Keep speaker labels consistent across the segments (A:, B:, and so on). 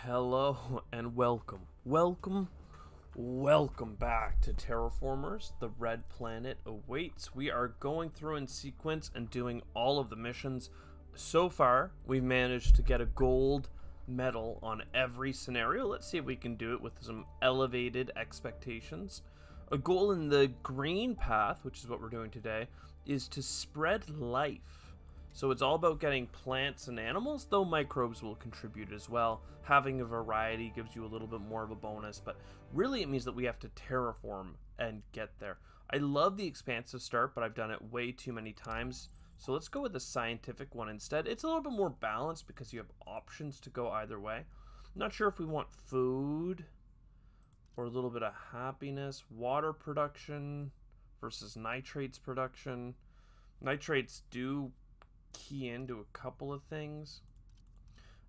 A: Hello and welcome back to Terraformers. The Red Planet awaits. We are going through in sequence and doing all of the missions. So far, we've managed to get a gold medal on every scenario. Let's see if we can do it with some elevated expectations. A goal in the green path, which is what we're doing today, is to spread life. So it's all about getting plants and animals, though microbes will contribute as well. Having a variety gives you a little bit more of a bonus, but really it means that we have to terraform and get there. I love the expansive start, but I've done it way too many times. So let's go with the scientific one instead. It's a little bit more balanced because you have options to go either way. I'm not sure if we want food or a little bit of happiness, water production versus nitrates production. Nitrates do key into a couple of things.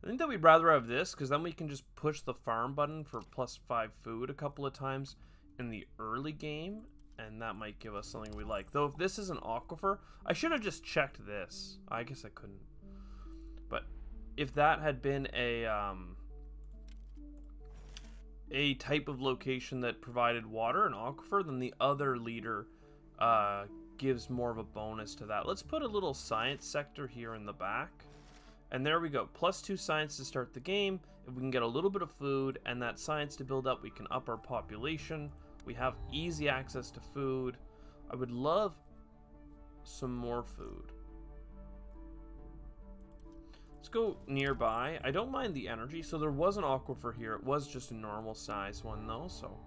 A: I think that we'd rather have this because then we can just push the farm button for +5 food a couple of times in the early game, and that might give us something we like. Though if this is an aquifer, I should have just checked this. I guess I couldn't. But if that had been a type of location that provided water, an aquifer, then the other leader gives more of a bonus to that. Let's put a little science sector here in the back. And there we go. +2 science to start the game. If we can get a little bit of food and that science to build up, we can up our population. We have easy access to food. I would love some more food. Let's go nearby. I don't mind the energy. So there was an aquifer here. It was just a normal size one though, so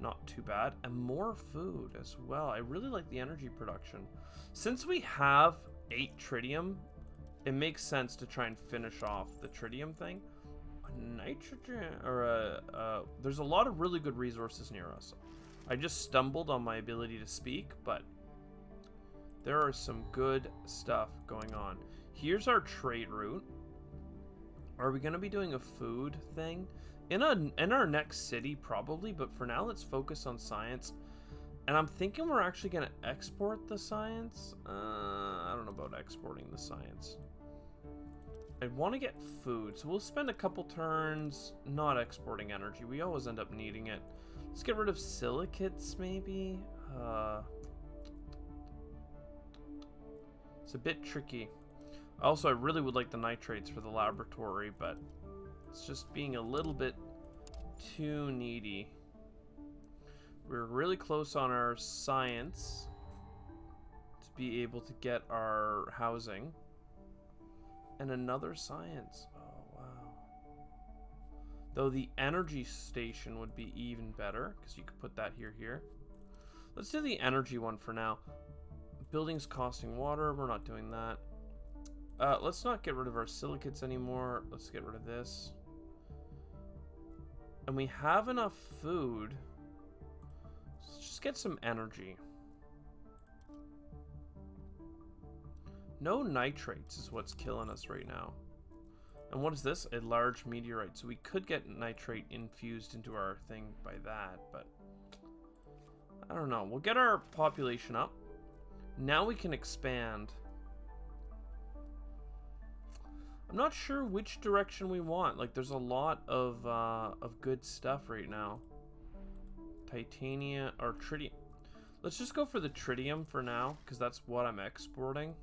A: not too bad. And more food as well. I really like the energy production. Since we have 8 tritium, it makes sense to try and finish off the tritium thing. Nitrogen, or there's a lot of really good resources near us. I just stumbled on my ability to speak, but there are some good stuff going on. Here's our trade route. Are we going to be doing a food thing? In our next city, probably, but for now, let's focus on science. And I'm thinking we're actually going to export the science. I don't know about exporting the science. I want to get food, so we'll spend a couple turns not exporting energy. We always end up needing it. Let's get rid of silicates, maybe. It's a bit tricky. Also, I really would like the nitrates for the laboratory, but it's just being a little bit too needy. We're really close on our science to be able to get our housing. And another science. Oh, wow. Though the energy station would be even better, because you could put that here. Let's do the energy one for now. Buildings costing water. We're not doing that. Let's not get rid of our silicates anymore. Let's get rid of this. And we have enough food. So let's just get some energy. No nitrates is what's killing us right now. And what is this? A large meteorite. So we could get nitrate infused into our thing by that, but I don't know. We'll get our population up. Now we can expand. I'm not sure which direction we want. Like, there's a lot of good stuff right now. Titania or tritium. Let's just go for the tritium for now, because that's what I'm exporting.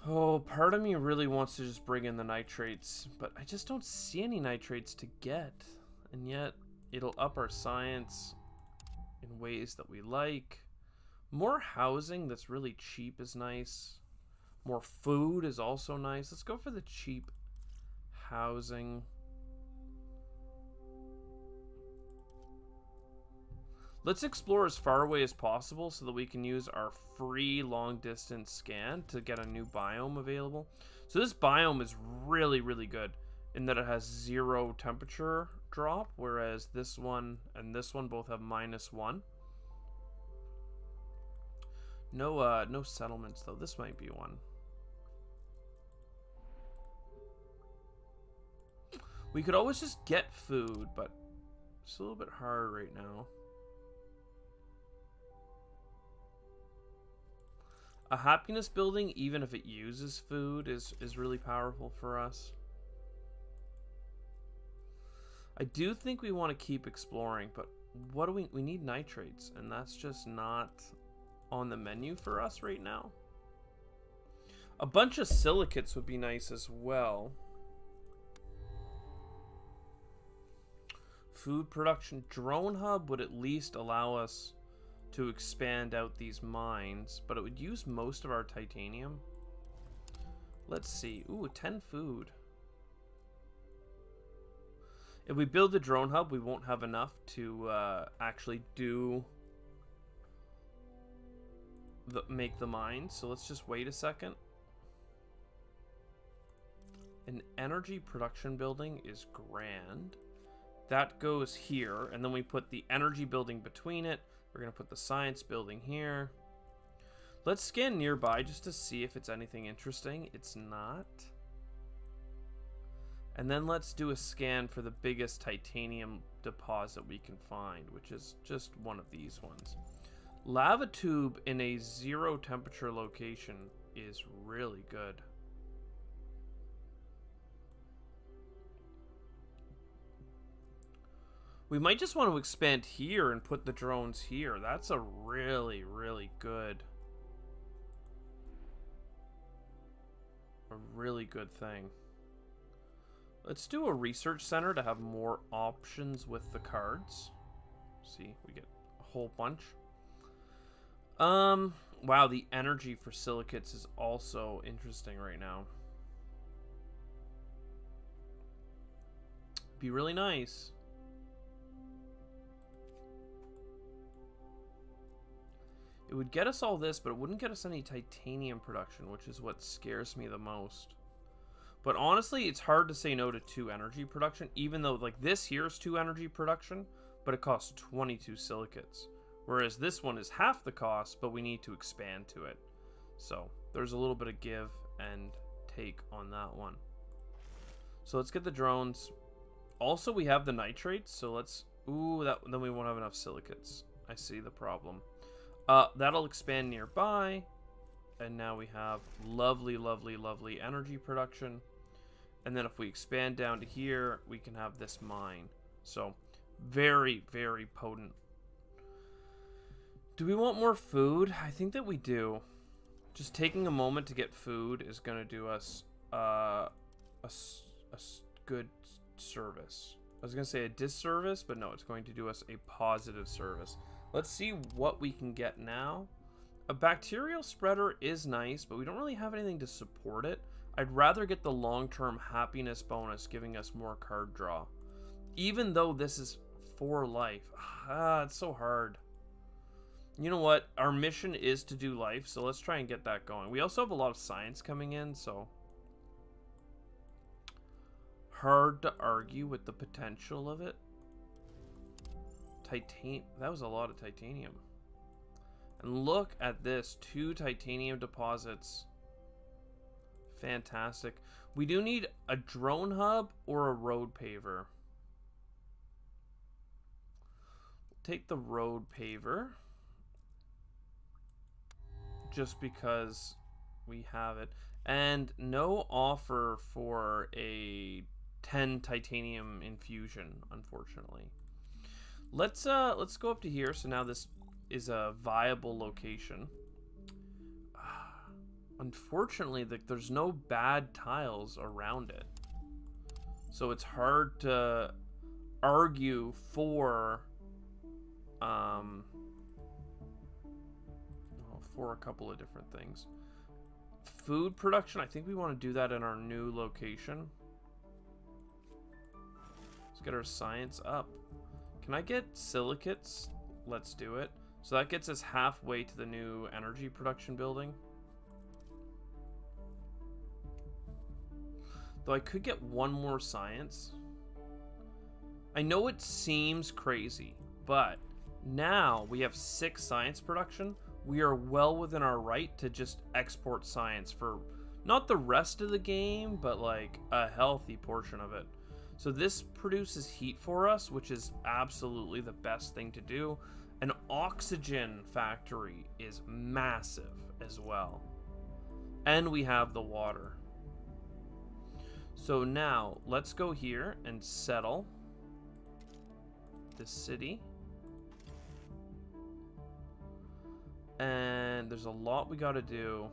A: Oh, part of me really wants to just bring in the nitrates, but I just don't see any nitrates to get. And yet, it'll up our science in ways that we like. More housing that's really cheap is nice. More food is also nice. Let's go for the cheap housing. Let's explore as far away as possible so that we can use our free long distance scan to get a new biome available. So this biome is really, really good in that it has 0 temperature drop, whereas this one and this one both have -1. No settlements though. This might be one. We could always just get food, but it's a little bit hard right now. A happiness building, even if it uses food, is really powerful for us. I do think we want to keep exploring, but what do we need nitrates, and that's just not on the menu for us right now. A bunch of silicates would be nice as well. Food production. Drone hub would at least allow us to expand out these mines, but it would use most of our titanium. Let's see. Ooh, 10 food. If we build the drone hub, we won't have enough to actually make the mines. So let's just wait a second. An energy production building is grand. That goes here, and then we put the energy building between it. We're going to put the science building here. Let's scan nearby just to see if it's anything interesting. It's not. And then let's do a scan for the biggest titanium deposit we can find, which is just one of these ones. Lava tube in a 0 temperature location is really good. We might just want to expand here and put the drones here. That's a really, really good... a really good thing. Let's do a research center to have more options with the cards. See, we get a whole bunch. Wow, the energy for silicates is also interesting right now. Be really nice. It would get us all this, but it wouldn't get us any titanium production, which is what scares me the most. But honestly, it's hard to say no to 2 energy production, even though like this here is 2 energy production, but it costs 22 silicates. Whereas this one is half the cost, but we need to expand to it. So there's a little bit of give and take on that one. So let's get the drones. Also, we have the nitrates, so let's... Ooh, then we won't have enough silicates. I see the problem. That'll expand nearby. And now we have lovely, lovely, lovely energy production. And then if we expand down to here, we can have this mine. So, very, very potent. Do we want more food? I think that we do. Just taking a moment to get food is going to do us a good service. I was going to say a disservice, but no, it's going to do us a positive service. Let's see what we can get now. A bacterial spreader is nice, but we don't really have anything to support it. I'd rather get the long-term happiness bonus, giving us more card draw. Even though this is for life. It's so hard. You know what? Our mission is to do life, so let's try and get that going. We also have a lot of science coming in, so... hard to argue with the potential of it. That was a lot of titanium. And look at this, 2 titanium deposits. Fantastic. We do need a drone hub or a road paver. Take the road paver. Just because we have it. And no offer for a 10 titanium infusion, unfortunately. Let's go up to here. So now this is a viable location. Unfortunately, there's no bad tiles around it, so it's hard to argue for a couple of different things. Food production, I think we want to do that in our new location. Let's get our science up. Can I get silicates? Let's do it. So that gets us halfway to the new energy production building. Though I could get one more science. I know it seems crazy, but now we have 6 science production. We are well within our right to just export science for not the rest of the game, but like a healthy portion of it. So this produces heat for us, which is absolutely the best thing to do. An oxygen factory is massive, as well. And we have the water. So now, let's go here and settle this city. And there's a lot we gotta do.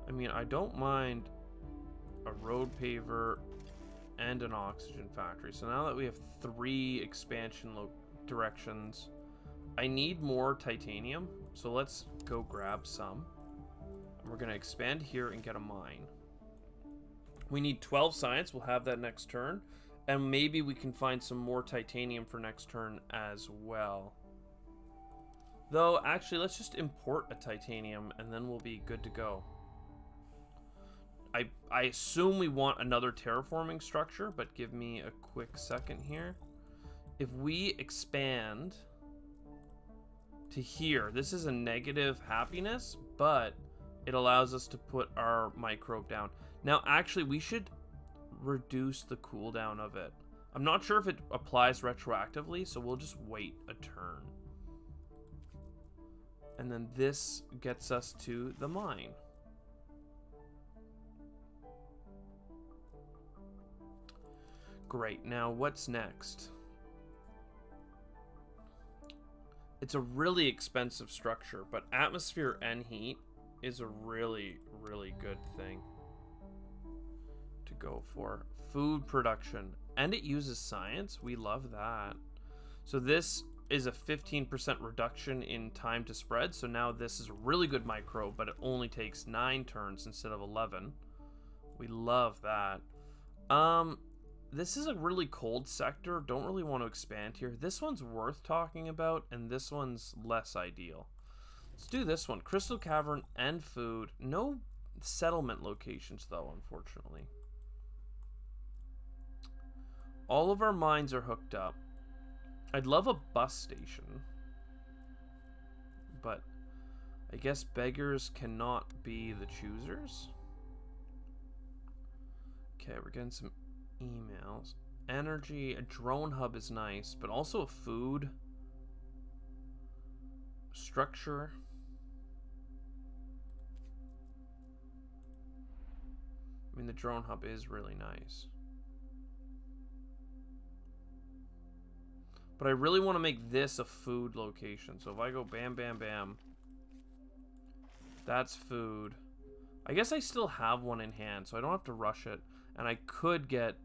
A: I mean, I don't mind a road paver and an oxygen factory. So now that we have 3 expansion directions, I need more titanium. So let's go grab some. And we're gonna expand here and get a mine. We need 12 science. We'll have that next turn. And maybe we can find some more titanium for next turn as well. Though, actually, let's just import a titanium and then we'll be good to go. I assume we want another terraforming structure, but give me a quick second here. If we expand to here, this is a negative happiness, but it allows us to put our microbe down. Now, actually, we should reduce the cooldown of it. I'm not sure if it applies retroactively, so we'll just wait a turn. And then this gets us to the mine. Great, now what's next? It's a really expensive structure, but atmosphere and heat is a really, really good thing to go for. Food production, and it uses science. We love that. So this is a 15% reduction in time to spread. So now this is a really good microbe, but it only takes 9 turns instead of 11. We love that. This is a really cold sector. Don't really want to expand here. This one's worth talking about, and this one's less ideal. Let's do this one. Crystal Cavern and food. No settlement locations, though, unfortunately. All of our mines are hooked up. I'd love a bus station, but I guess beggars cannot be the choosers. Okay, we're getting some emails. Energy, a drone hub is nice, but also a food structure. I mean, the drone hub is really nice. But I really want to make this a food location. So if I go bam, bam, bam, that's food. I guess I still have one in hand, so I don't have to rush it. And I could get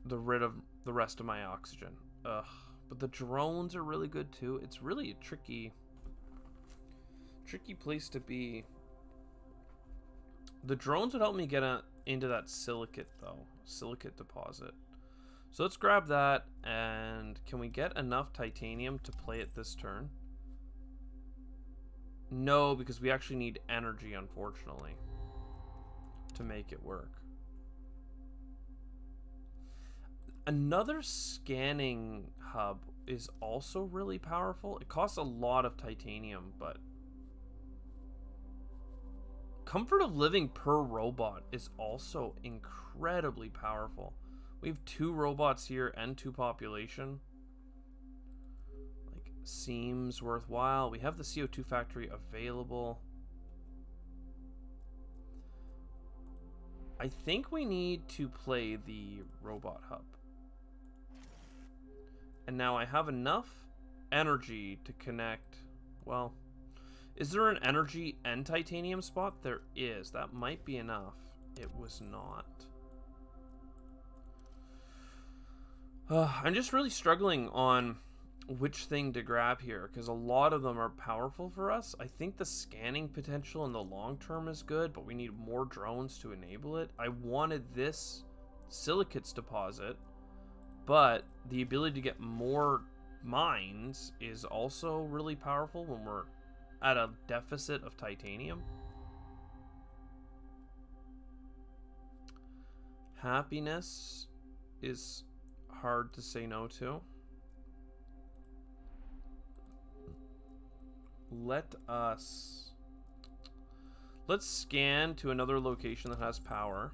A: rid of the rest of my oxygen. Ugh. But the drones are really good too. It's really a tricky place to be. The drones would help me get into that silicate though. Silicate deposit. So let's grab that, and can we get enough titanium to play it this turn? No, because we actually need energy, unfortunately, to make it work. Another scanning hub is also really powerful. It costs a lot of titanium, but comfort of living per robot is also incredibly powerful. We have 2 robots here and 2 population. Like, seems worthwhile. We have the CO2 factory available. I think we need to play the robot hub. And now I have enough energy to connect. Well, is there an energy and titanium spot? There is. That might be enough. It was not. I'm just really struggling on which thing to grab here, because a lot of them are powerful for us. I think the scanning potential in the long term is good, but we need more drones to enable it. I wanted this silicates deposit, but the ability to get more mines is also really powerful when we're at a deficit of titanium. Happiness is hard to say no to. Let's scan to another location that has power.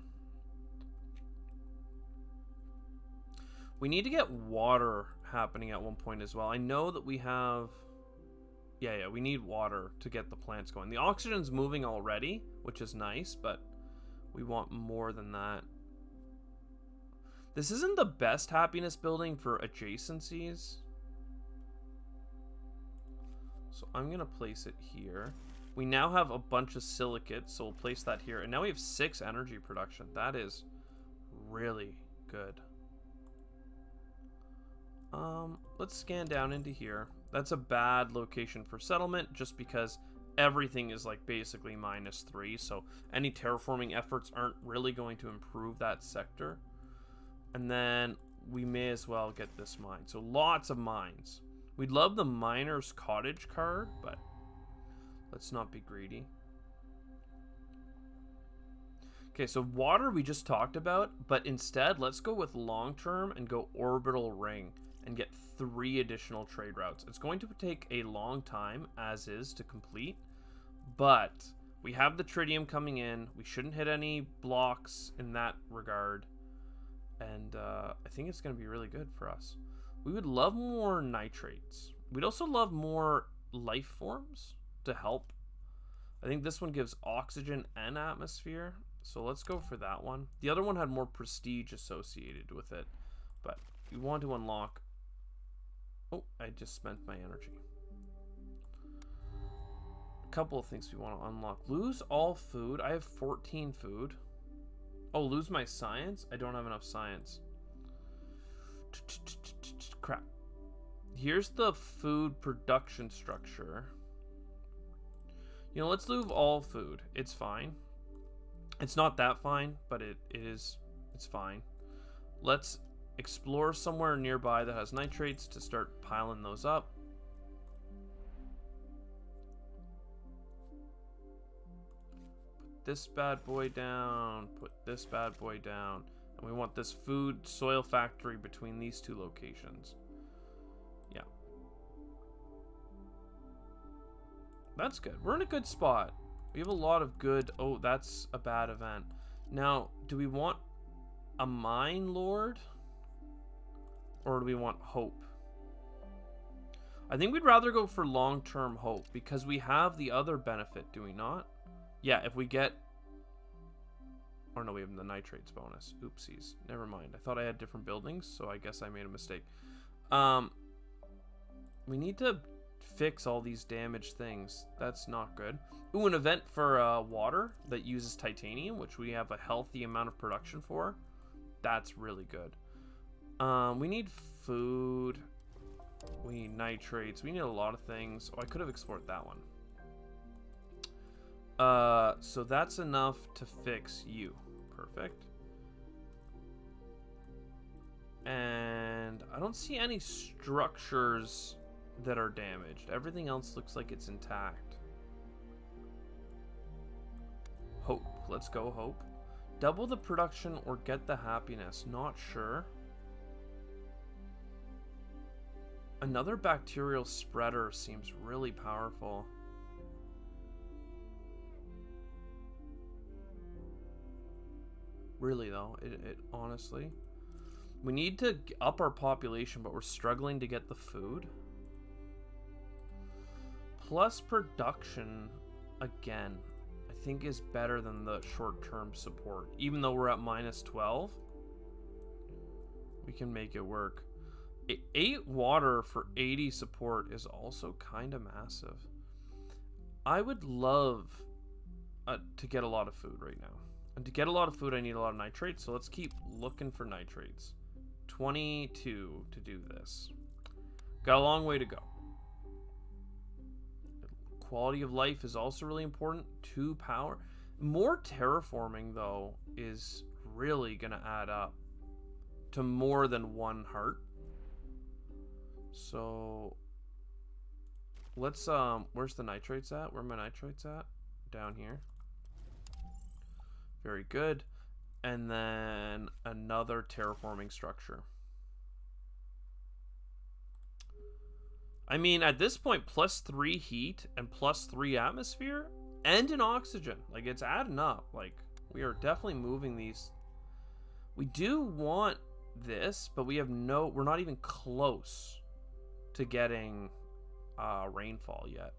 A: We need to get water happening at one point as well. I know that we have... Yeah, we need water to get the plants going. The oxygen's moving already, which is nice, but we want more than that. This isn't the best happiness building for adjacencies. So I'm going to place it here. We now have a bunch of silicates, so we'll place that here. And now we have 6 energy production. That is really good. Let's scan down into here. That's a bad location for settlement just because everything is like basically -3. So any terraforming efforts aren't really going to improve that sector. And then we may as well get this mine. So lots of mines. We'd love the miner's cottage card, but let's not be greedy. Okay, so water we just talked about, but instead let's go with long term and go orbital ring and get 3 additional trade routes. It's going to take a long time, as is, to complete, but we have the tritium coming in. We shouldn't hit any blocks in that regard, and I think it's going to be really good for us. We would love more nitrates. We'd also love more life forms to help. I think this one gives oxygen and atmosphere, so let's go for that one. The other one had more prestige associated with it, but we want to unlock... Oh, I just spent my energy. A couple of things we want to unlock. Lose all food. I have 14 food. Oh, lose my science? I don't have enough science. Crap. Here's the food production structure. You know, let's lose all food. It's fine. It's not that fine, but it's fine. Let's explore somewhere nearby that has nitrates to start piling those up. Put this bad boy down. Put this bad boy down. And we want this food soil factory between these 2 locations. Yeah. That's good. We're in a good spot. We have a lot of good... Oh, that's a bad event. Now, do we want a mine lord? Or do we want hope? I think we'd rather go for long-term hope because we have the other benefit, do we not? Yeah, if we get... Oh no, we have the nitrates bonus. Oopsies. Never mind. I thought I had different buildings, so I guess I made a mistake. We need to fix all these damaged things. That's not good. Ooh, an event for water that uses titanium, which we have a healthy amount of production for. That's really good. We need food. We need nitrates. We need a lot of things. Oh, I could have explored that one. So that's enough to fix you. Perfect. And I don't see any structures that are damaged. Everything else looks like it's intact. Hope. Let's go, hope. Double the production or get the happiness. Not sure. Another bacterial spreader seems really powerful. Really though, it honestly. We need to up our population, but we're struggling to get the food. Plus production, again, I think is better than the short-term support. Even though we're at -12, we can make it work. 8 water for 80 support is also kind of massive. I would love to get a lot of food right now. And to get a lot of food, I need a lot of nitrates. So let's keep looking for nitrates. 22 to do this. Got a long way to go. Quality of life is also really important. 2 power. More terraforming, though, is really going to add up to more than 1 heart. So let's where's the nitrates at? Where are my nitrates at? Down here. Very good. And then another terraforming structure. I mean, at this point, +3 heat and +3 atmosphere and an oxygen. Like, it's adding up. Like, we are definitely moving these. We do want this, but we're not even close to getting rainfall yet.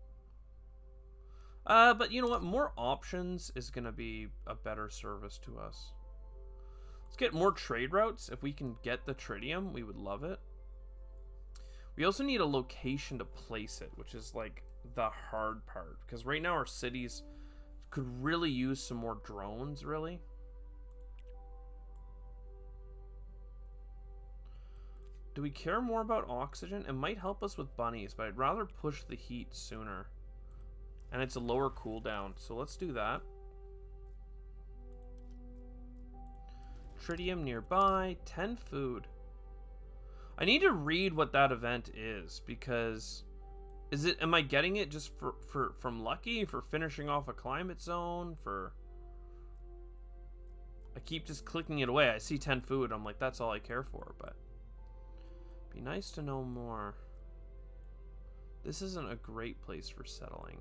A: But you know what? More options is going to be a better service to us. Let's get more trade routes. If we can get the tritium, we would love it. We also need a location to place it, which is like the hard part. Because right now our cities could really use some more drones, really. Do we care more about oxygen? It might help us with bunnies, but I'd rather push the heat sooner. And it's a lower cooldown, so let's do that. Tritium nearby, 10 food. I need to read what that event is, because am I getting it just from lucky, for finishing off a climate zone, I keep just clicking it away. I see 10 food, I'm like, that's all I care for, but be nice to know more. This isn't a great place for settling.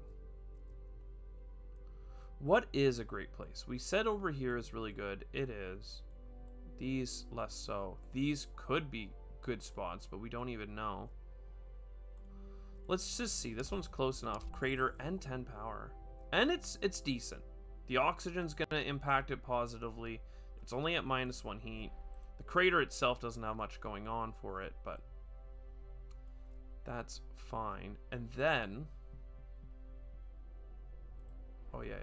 A: What is a great place? We said over here is really good. It is. These less so. These could be good spots, but we don't even know. Let's just see. This one's close enough. Crater and 10 power. And it's decent. The oxygen's going to impact it positively. It's only at -1 heat. The crater itself doesn't have much going on for it, but that's fine. And then... Oh, yeah.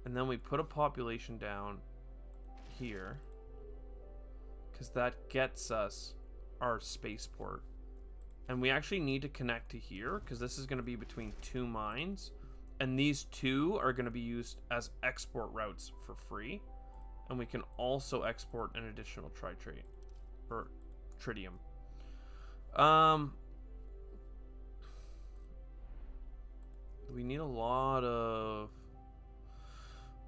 A: And then we put a population down here, because that gets us our spaceport. And we actually need to connect to here, because this is going to be between 2 mines. And these 2 are going to be used as export routes for free. And we can also export an additional tritrate, or tritium. We need a lot of...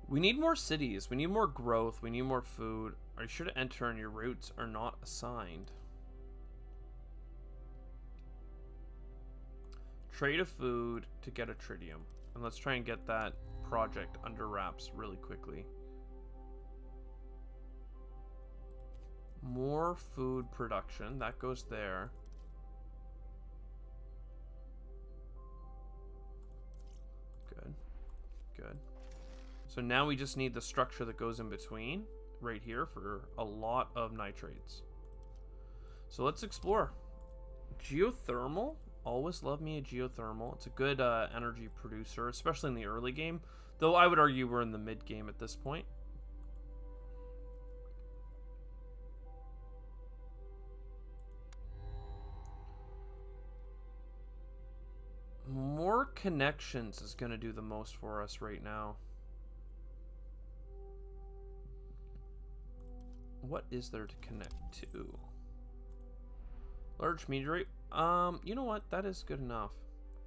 A: We need more cities. We need more growth. We need more food. Are you sure to enter and your routes are not assigned? Trade a food to get a tritium. And let's try and get that project under wraps really quickly. More food production. That goes there. Good. So now we just need the structure that goes in between right here for a lot of nitrates. So let's explore. Geothermal. Always love me a geothermal. It's a good energy producer, especially in the early game. Though I would argue we're in the mid game at this point. More connections is going to do the most for us right now. What is there to connect to? Large meteorite. You know what? That is good enough.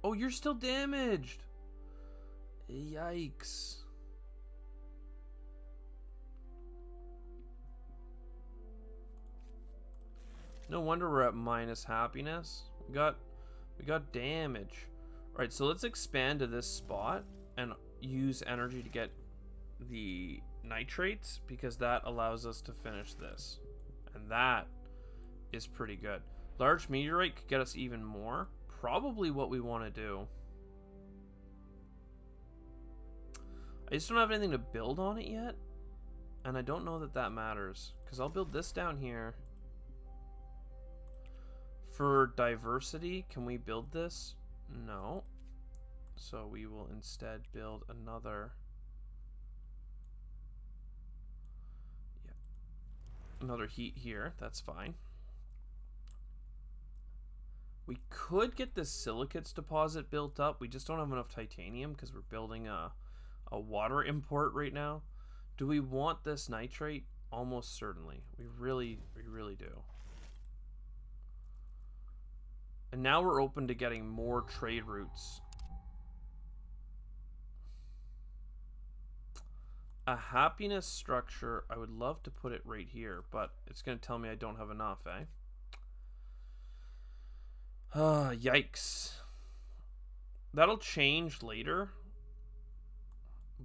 A: Oh, you're still damaged. Yikes. No wonder we're at minus happiness. We got damage. Alright, so let's expand to this spot and use energy to get the nitrates, because that allows us to finish this. And that is pretty good. Large meteorite could get us even more. Probably what we want to do. I just don't have anything to build on it yet. And I don't know that that matters, because I'll build this down here. For diversity, can we build this? No. So we will instead build another. Yeah. Another heat here. That's fine. We could get this silicates deposit built up. We just don't have enough titanium because we're building a water import right now. Do we want this nitrate? Almost certainly. We really do. And now we're open to getting more trade routes. A happiness structure, I would love to put it right here, but it's going to tell me I don't have enough, eh? Yikes. That'll change later.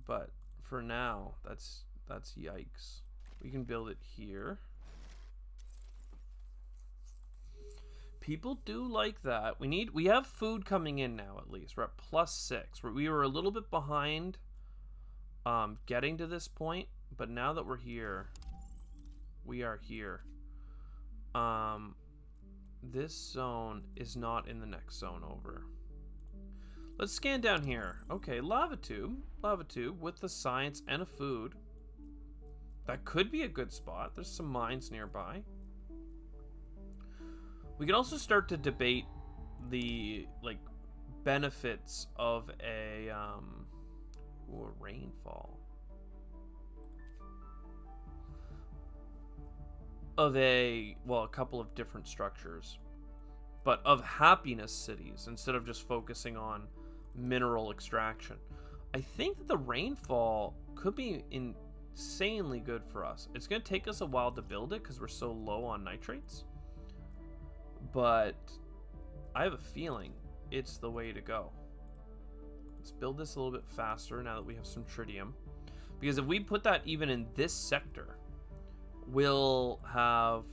A: But for now, that's yikes. We can build it here. People do like that. We have food coming in now, at least. We're at +6. We were a little bit behind getting to this point, but now that we're here, we are here. This zone is not in the next zone over. Let's scan down here. Okay, lava tube with the science and a food. That could be a good spot. There's some mines nearby. We can also start to debate the benefits of a rainfall. Of a couple of different structures, but of happiness cities instead of just focusing on mineral extraction. I think that the rainfall could be insanely good for us. It's going to take us a while to build it because we're so low on nitrates, but I have a feeling it's the way to go. Let's build this a little bit faster now that we have some tritium, because if we put that even in this sector, we'll have,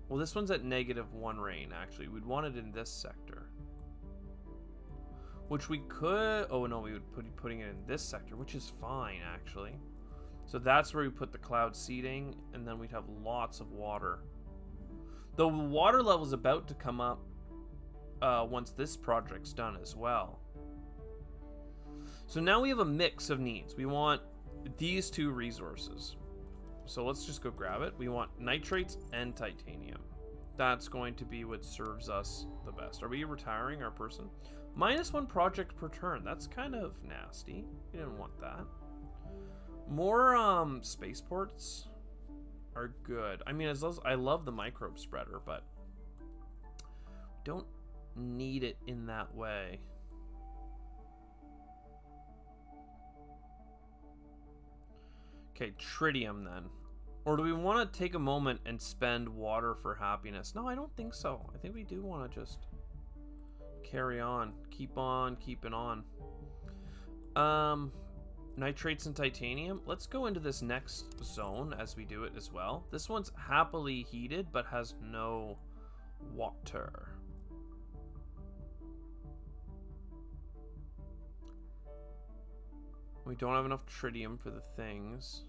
A: well, this one's at -1 rain, actually. We'd want it in this sector, which we could, oh no, we would be putting it in this sector, which is fine, actually. So that's where we put the cloud seeding, and then we'd have lots of water. The water level is about to come up once this project's done as well. So now we have a mix of needs. We want these two resources. So let's just go grab it. We want nitrates and titanium. That's going to be what serves us the best. Are we retiring our person? -1 project per turn. That's kind of nasty. We didn't want that. More spaceports are good. I mean, I love the microbe spreader, but don't need it in that way. Okay, tritium then. Or do we want to take a moment and spend water for happiness? No, I don't think so. I think we do want to just carry on. Keep on keeping on. Nitrates and titanium. Let's go into this next zone as we do it as well. This one's happily heated, but has no water. We don't have enough tritium for the things.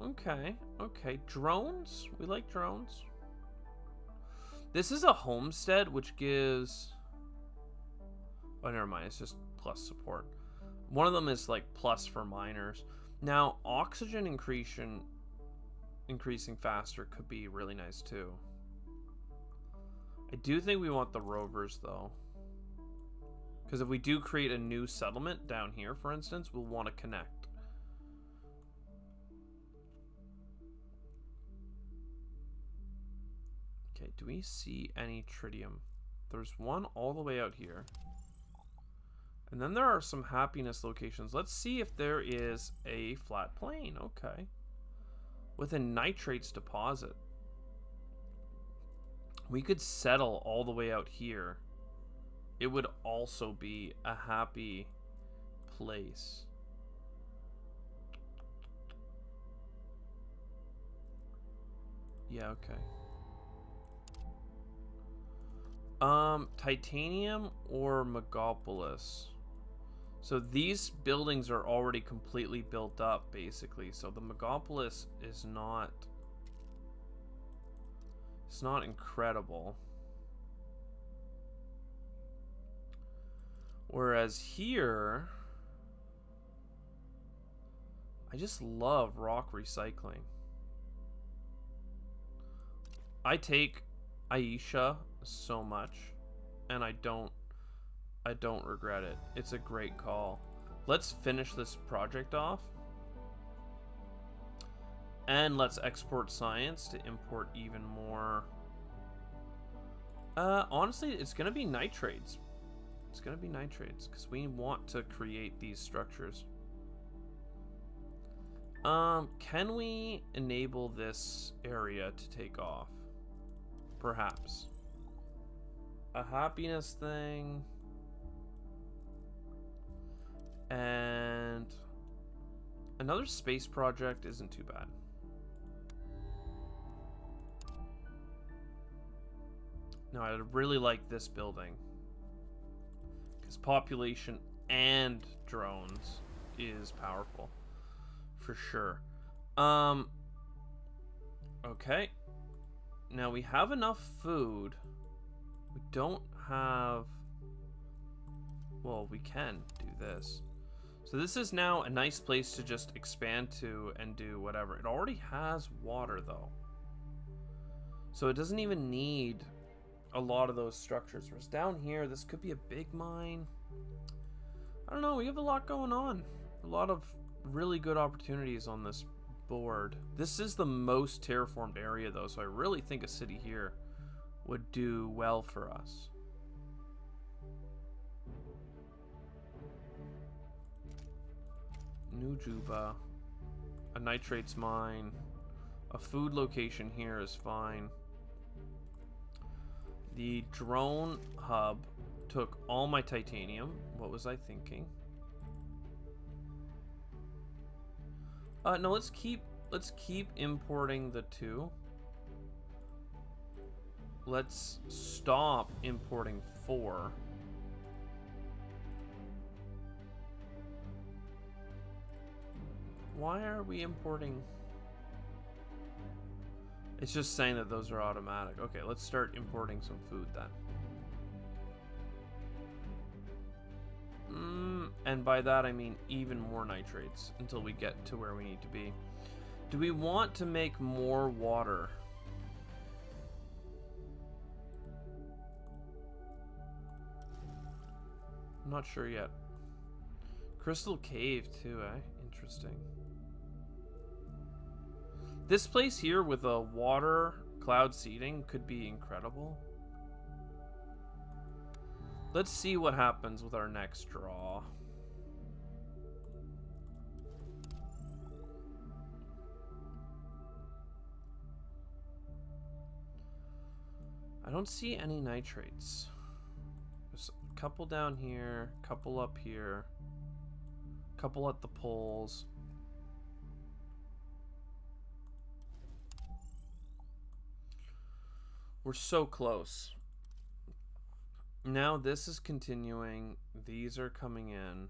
A: Okay, okay. Drones? We like drones. This is a homestead, which gives... Oh, never mind. It's just plus support. One of them is like plus for miners. Now, oxygen increasing faster could be really nice too. I do think we want the rovers though. Because if we do create a new settlement down here, for instance, we'll want to connect. Okay, do we see any tritium? There's one all the way out here. And then there are some happiness locations. Let's see if there is a flat plain. Okay. With a nitrates deposit. We could settle all the way out here. It would also be a happy place. Yeah, okay. Titanium or Megapolis? So these buildings are already completely built up, basically. So the Megapolis is not... It's not incredible. Whereas here... I just love rock recycling. I take Aisha so much, and I don't regret it. It's a great call. Let's finish this project off, and let's export science to import even more. Honestly, it's gonna be nitrates. It's gonna be nitrates because we want to create these structures. Can we enable this area to take off? Perhaps. A happiness thing. And another space project isn't too bad. Now, I really like this building. Because population and drones is powerful. For sure. Okay. Now, we have enough food. We don't have... Well, we can do this. So this is now a nice place to just expand to and do whatever. It already has water, though. So it doesn't even need a lot of those structures. Whereas down here, this could be a big mine. I don't know. We have a lot going on. A lot of really good opportunities on this board. This is the most terraformed area, though. So I really think a city here would do well for us. New Juba. A nitrates mine. A food location here is fine. The drone hub took all my titanium. What was I thinking? No, let's keep importing the 2. Let's stop importing 4. Why are we importing? It's just saying that those are automatic. Okay, let's start importing some food then. And by that I mean even more nitrates until we get to where we need to be. Do we want to make more water? I'm not sure yet. Crystal Cave too, eh? Interesting. This place here with a water cloud seeding could be incredible. Let's see what happens with our next draw. I don't see any nitrates. There's a couple down here, a couple up here, a couple at the poles. We're so close. Now this is continuing. These are coming in.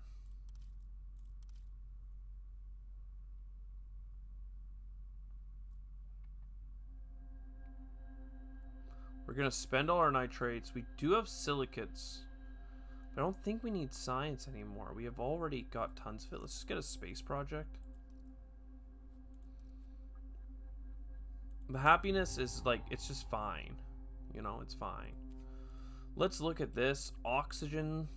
A: We're going to spend all our nitrates. We do have silicates. But I don't think we need science anymore. We have already got tons of it. Let's just get a space project. The happiness is like, it's just fine. You know, it's fine. Let's look at this. Oxygen.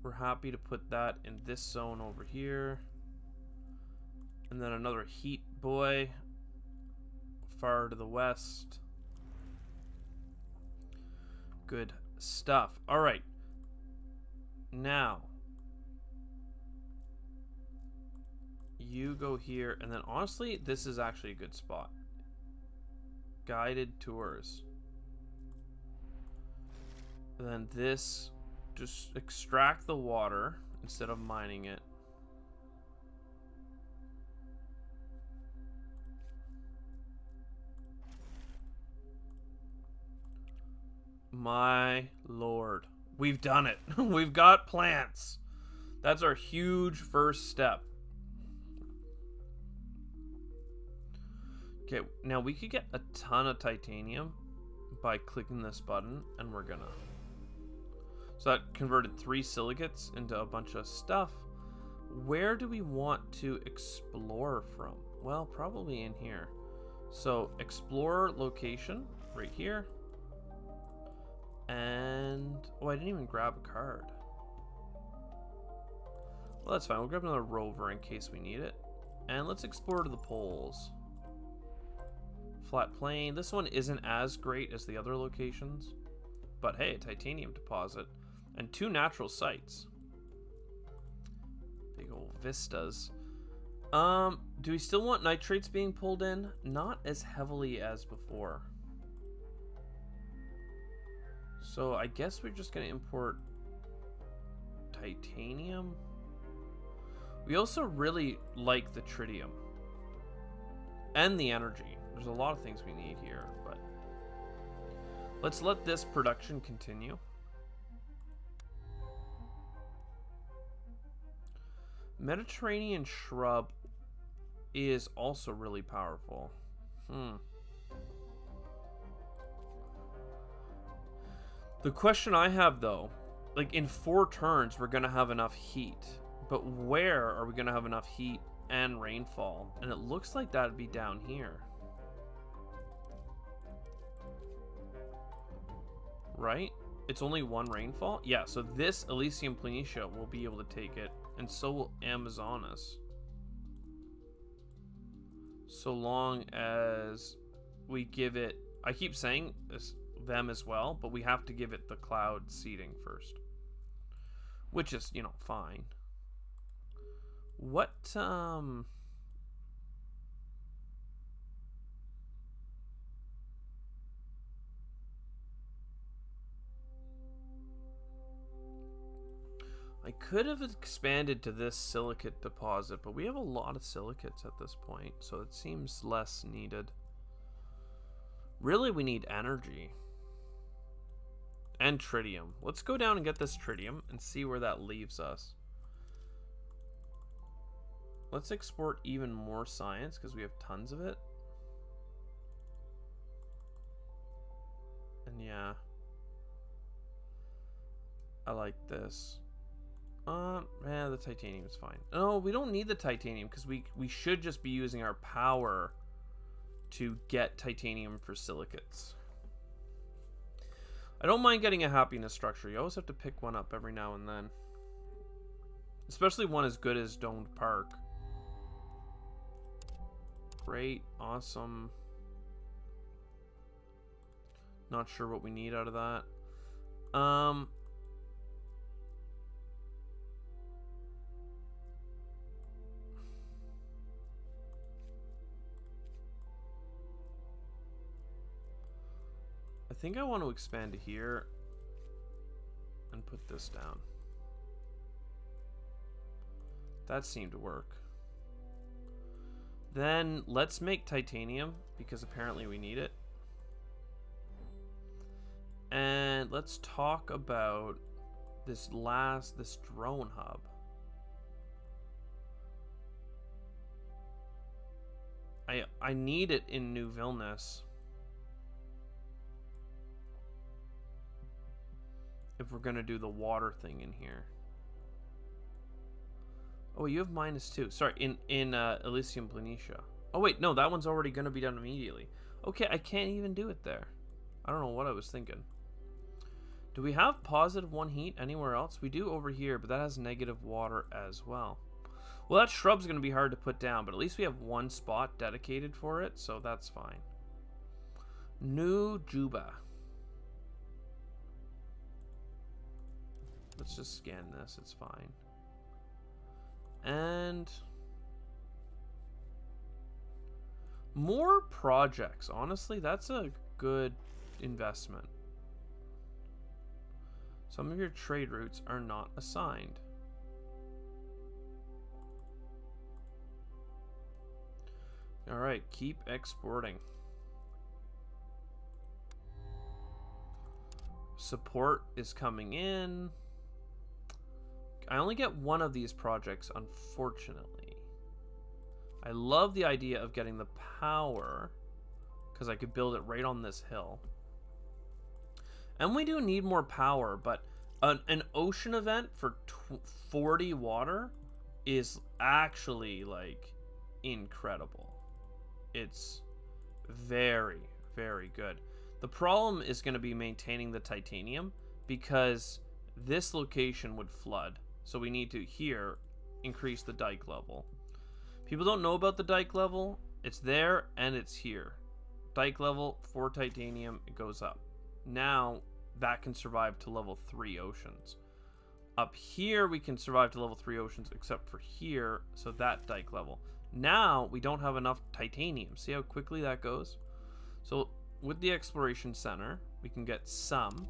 A: We're happy to put that in this zone over here. And then another heat boy. Far to the west. Good stuff. All right. Now. You go here, and then honestly, this is actually a good spot. Guided tours. And then this, just extract the water instead of mining it. My lord. We've done it. We've got plants. That's our huge first step. Okay, now we could get a ton of titanium by clicking this button, and we're gonna. So that converted 3 silicates into a bunch of stuff. Where do we want to explore from? Well, probably in here. So explore location right here. And oh, I didn't even grab a card. Well, that's fine. We'll grab another rover in case we need it. And let's explore to the poles. Flat plain. This one isn't as great as the other locations. But hey, a titanium deposit. And 2 natural sites. Big old vistas. Do we still want nitrates being pulled in? Not as heavily as before. So I guess we're just going to import titanium. We also really like the tritium. And the energy. There's a lot of things we need here, but Let's let this production continue. Mediterranean shrub is also really powerful. The question I have, though, like in 4 turns, we're going to have enough heat. But where are we going to have enough heat and rainfall? And it looks like that'd be down here. Right? It's only 1 rainfall? Yeah, so this Elysium Planitia will be able to take it. And so will Amazonas. So long as we give it... I keep saying this, them as well, but we have to give it the cloud seeding first. Which is, you know, fine. What, I could have expanded to this silicate deposit, but we have a lot of silicates at this point, so it seems less needed. Really, we need energy. And tritium. Let's go down and get this tritium and see where that leaves us. Let's export even more science because we have tons of it. And yeah. I like this. Yeah, the titanium is fine. No, we don't need the titanium because we should just be using our power to get titanium for silicates. I don't mind getting a happiness structure. You always have to pick one up every now and then. Especially one as good as Domed Park. Great, awesome. Not sure what we need out of that. I think I want to expand to here and put this down. That seemed to work. Then let's make titanium because apparently we need it. And let's talk about this drone hub. I need it in New Vilnius. If we're gonna do the water thing in here. Oh, you have -2. Sorry, in Elysium Planitia. Oh wait, no, that one's already gonna be done immediately. Okay, I can't even do it there. I don't know what I was thinking. Do we have +1 heat anywhere else? We do over here, but that has negative water as well. Well, that shrub's gonna be hard to put down, but at least we have 1 spot dedicated for it, so that's fine. New Juba. Let's just scan this, it's fine. And more projects. Honestly, that's a good investment. Some of your trade routes are not assigned. All right, keep exporting. Support is coming in. I only get 1 of these projects, unfortunately. I love the idea of getting the power because I could build it right on this hill. And we do need more power, but an ocean event for 40 water is actually like incredible. It's very, very good. The problem is going to be maintaining the titanium because this location would flood. So we need to here increase the dike level. People don't know about the dike level. It's there and it's here. Dike level for titanium, it goes up. Now that can survive to level 3 oceans. Up here we can survive to level 3 oceans except for here, so that dike level. Now we don't have enough titanium. See how quickly that goes? So with the exploration center, we can get some.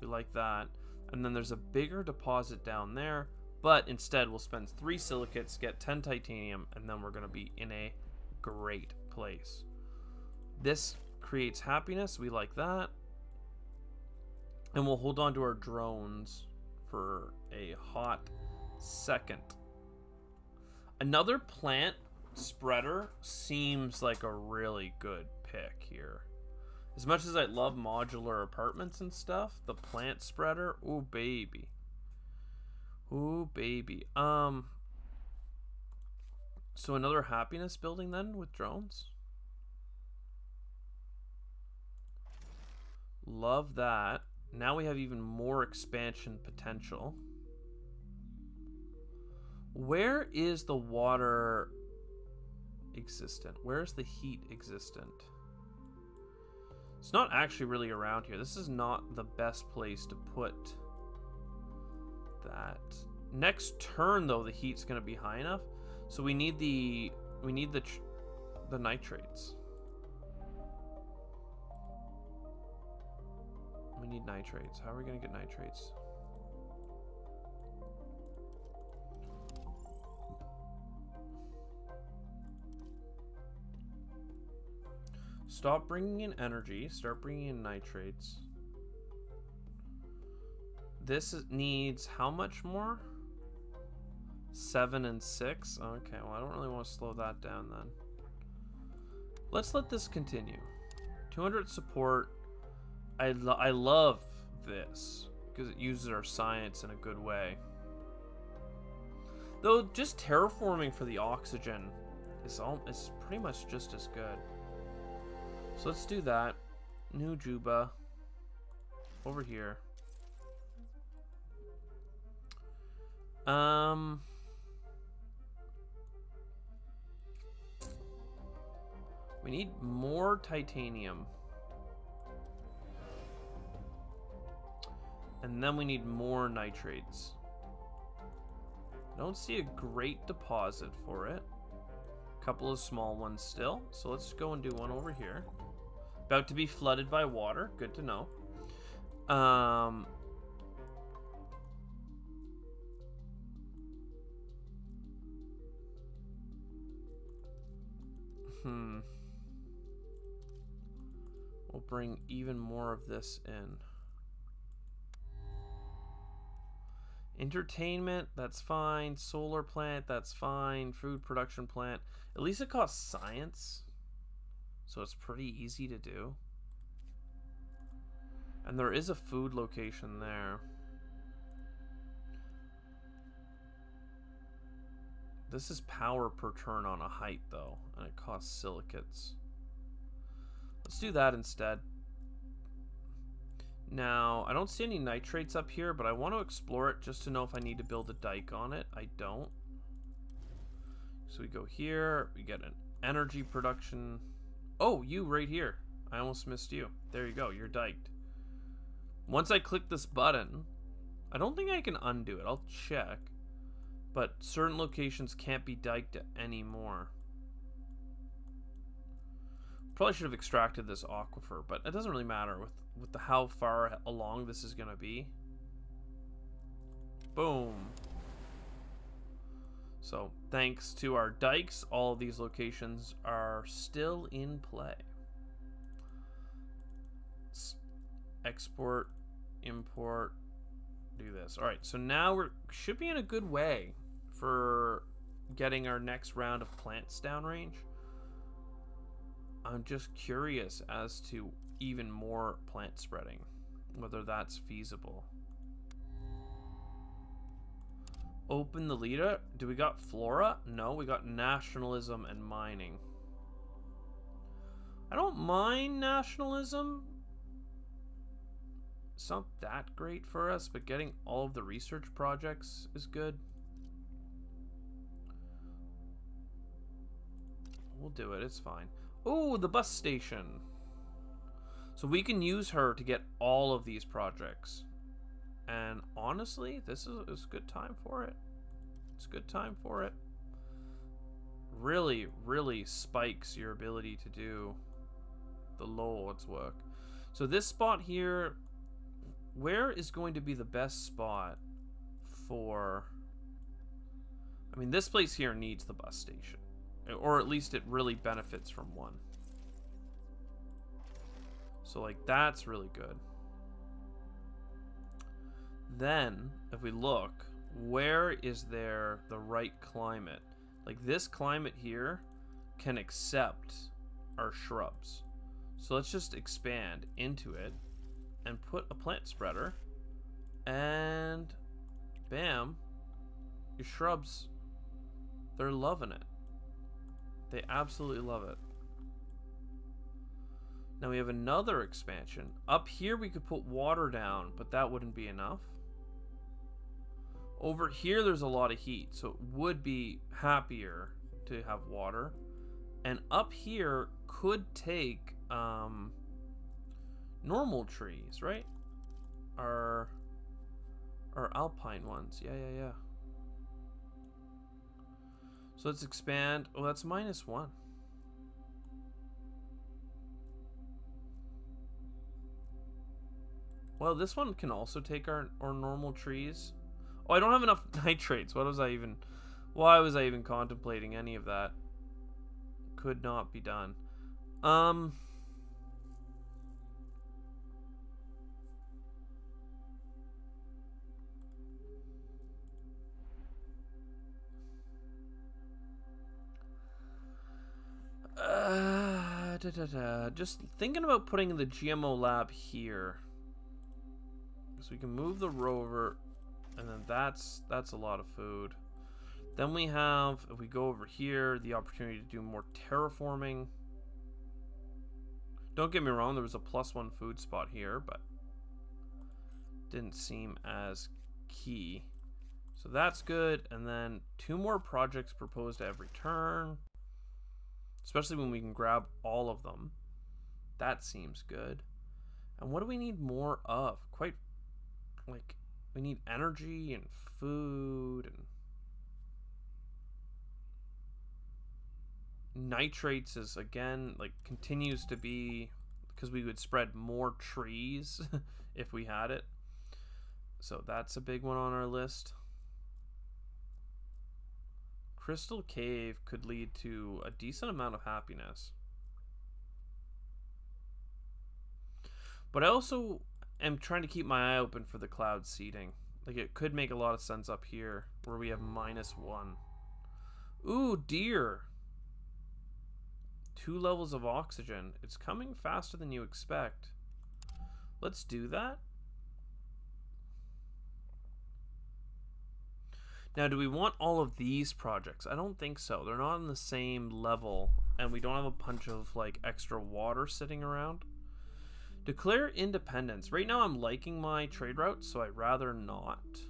A: We like that. And then there's a bigger deposit down there, but instead we'll spend 3 silicates, get 10 titanium, and then we're going to be in a great place. This creates happiness. We like that. And we'll hold on to our drones for a hot second. Another plant spreader seems like a really good pick here. As much as I love modular apartments and stuff, the plant spreader, ooh baby. Ooh baby. So another happiness building then with drones. Love that. Now we have even more expansion potential. Where is the water existent? Where is the heat existent? It's not actually really around here. This is not the best place to put that. Next turn though, the heat's going to be high enough, so we need the nitrates. We need nitrates. How are we going to get nitrates? Stop bringing in energy. Start bringing in nitrates. This needs how much more? 7 and 6. Okay, well, I don't really want to slow that down then. Let's let this continue. 200 support. I love this because it uses our science in a good way. Though just terraforming for the oxygen is pretty much just as good. So let's do that. New Juba over here. We need more titanium. And then we need more nitrates. I don't see a great deposit for it. A couple of small ones still. So let's go and do one over here. About to be flooded by water. Good to know. We'll bring even more of this in. Entertainment, that's fine. Solar plant, that's fine. Food production plant. At least it costs science. So it's pretty easy to do. And there is a food location there. This is power per turn on a height though, and it costs silicates. Let's do that instead. Now, I don't see any nitrates up here, but I want to explore it just to know if I need to build a dike on it. I don't. So we go here, we get an energy production. Oh, you right here. I almost missed you. There you go, you're diked. Once I click this button, I don't think I can undo it. I'll check. But certain locations can't be diked anymore. Probably should have extracted this aquifer, but it doesn't really matter with the how far along this is going to be. Boom. So, thanks to our dikes, all of these locations are still in play. Let's export, import, do this. Alright, so now we should be in a good way for getting our next round of plants downrange. I'm just curious as to even more plant spreading, whether that's feasible. Open the leader. Do we got flora? No, we got nationalism and mining. I don't mind nationalism. It's not that great for us, but getting all of the research projects is good. We'll do it, it's fine. Oh, the bus station. So we can use her to get all of these projects. And honestly, this is a good time for it. It's a good time for it. Really, really spikes your ability to do the Lord's work. So this spot here, where is going to be the best spot for... I mean, this place here needs the bus station. Or at least it really benefits from one. So, like, that's really good. then, if we look, where is there the right climate? Like this climate here can accept our shrubs. So let's just expand into it and put a plant spreader, and bam, your shrubs, they're loving it. They absolutely love it. Now we have another expansion. Up here we could put water down, but that wouldn't be enough. Over here there's a lot of heat, so it would be happier to have water. And up here could take normal trees, right? Our alpine ones. Yeah. So let's expand. Oh, that's -1. Well, this one can also take our normal trees. Oh, I don't have enough nitrates. Why was I even contemplating any of that? Could not be done. Just thinking about putting the GMO lab here. So we can move the rover, and then that's a lot of food. Then we have, if we go over here, the opportunity to do more terraforming. Don't get me wrong, there was a +1 food spot here, but didn't seem as key. So that's good, and then 2 more projects proposed every turn. Especially when we can grab all of them. That seems good. And what do we need more of? Quite, like, we need energy and food and nitrates is, again, like, continues to be, because we would spread more trees if we had it. So that's a big one on our list. Crystal Cave could lead to a decent amount of happiness. But I also am trying to keep my eye open for the cloud seeding. Like, it could make a lot of sense up here where we have -1. Ooh, deer. 2 levels of oxygen. It's coming faster than you expect. Let's do that. Now, do we want all of these projects? I don't think so. They're not on the same level, and we don't have a bunch of, like, extra water sitting around. Declare independence. Right now, I'm liking my trade routes, so I'd rather not.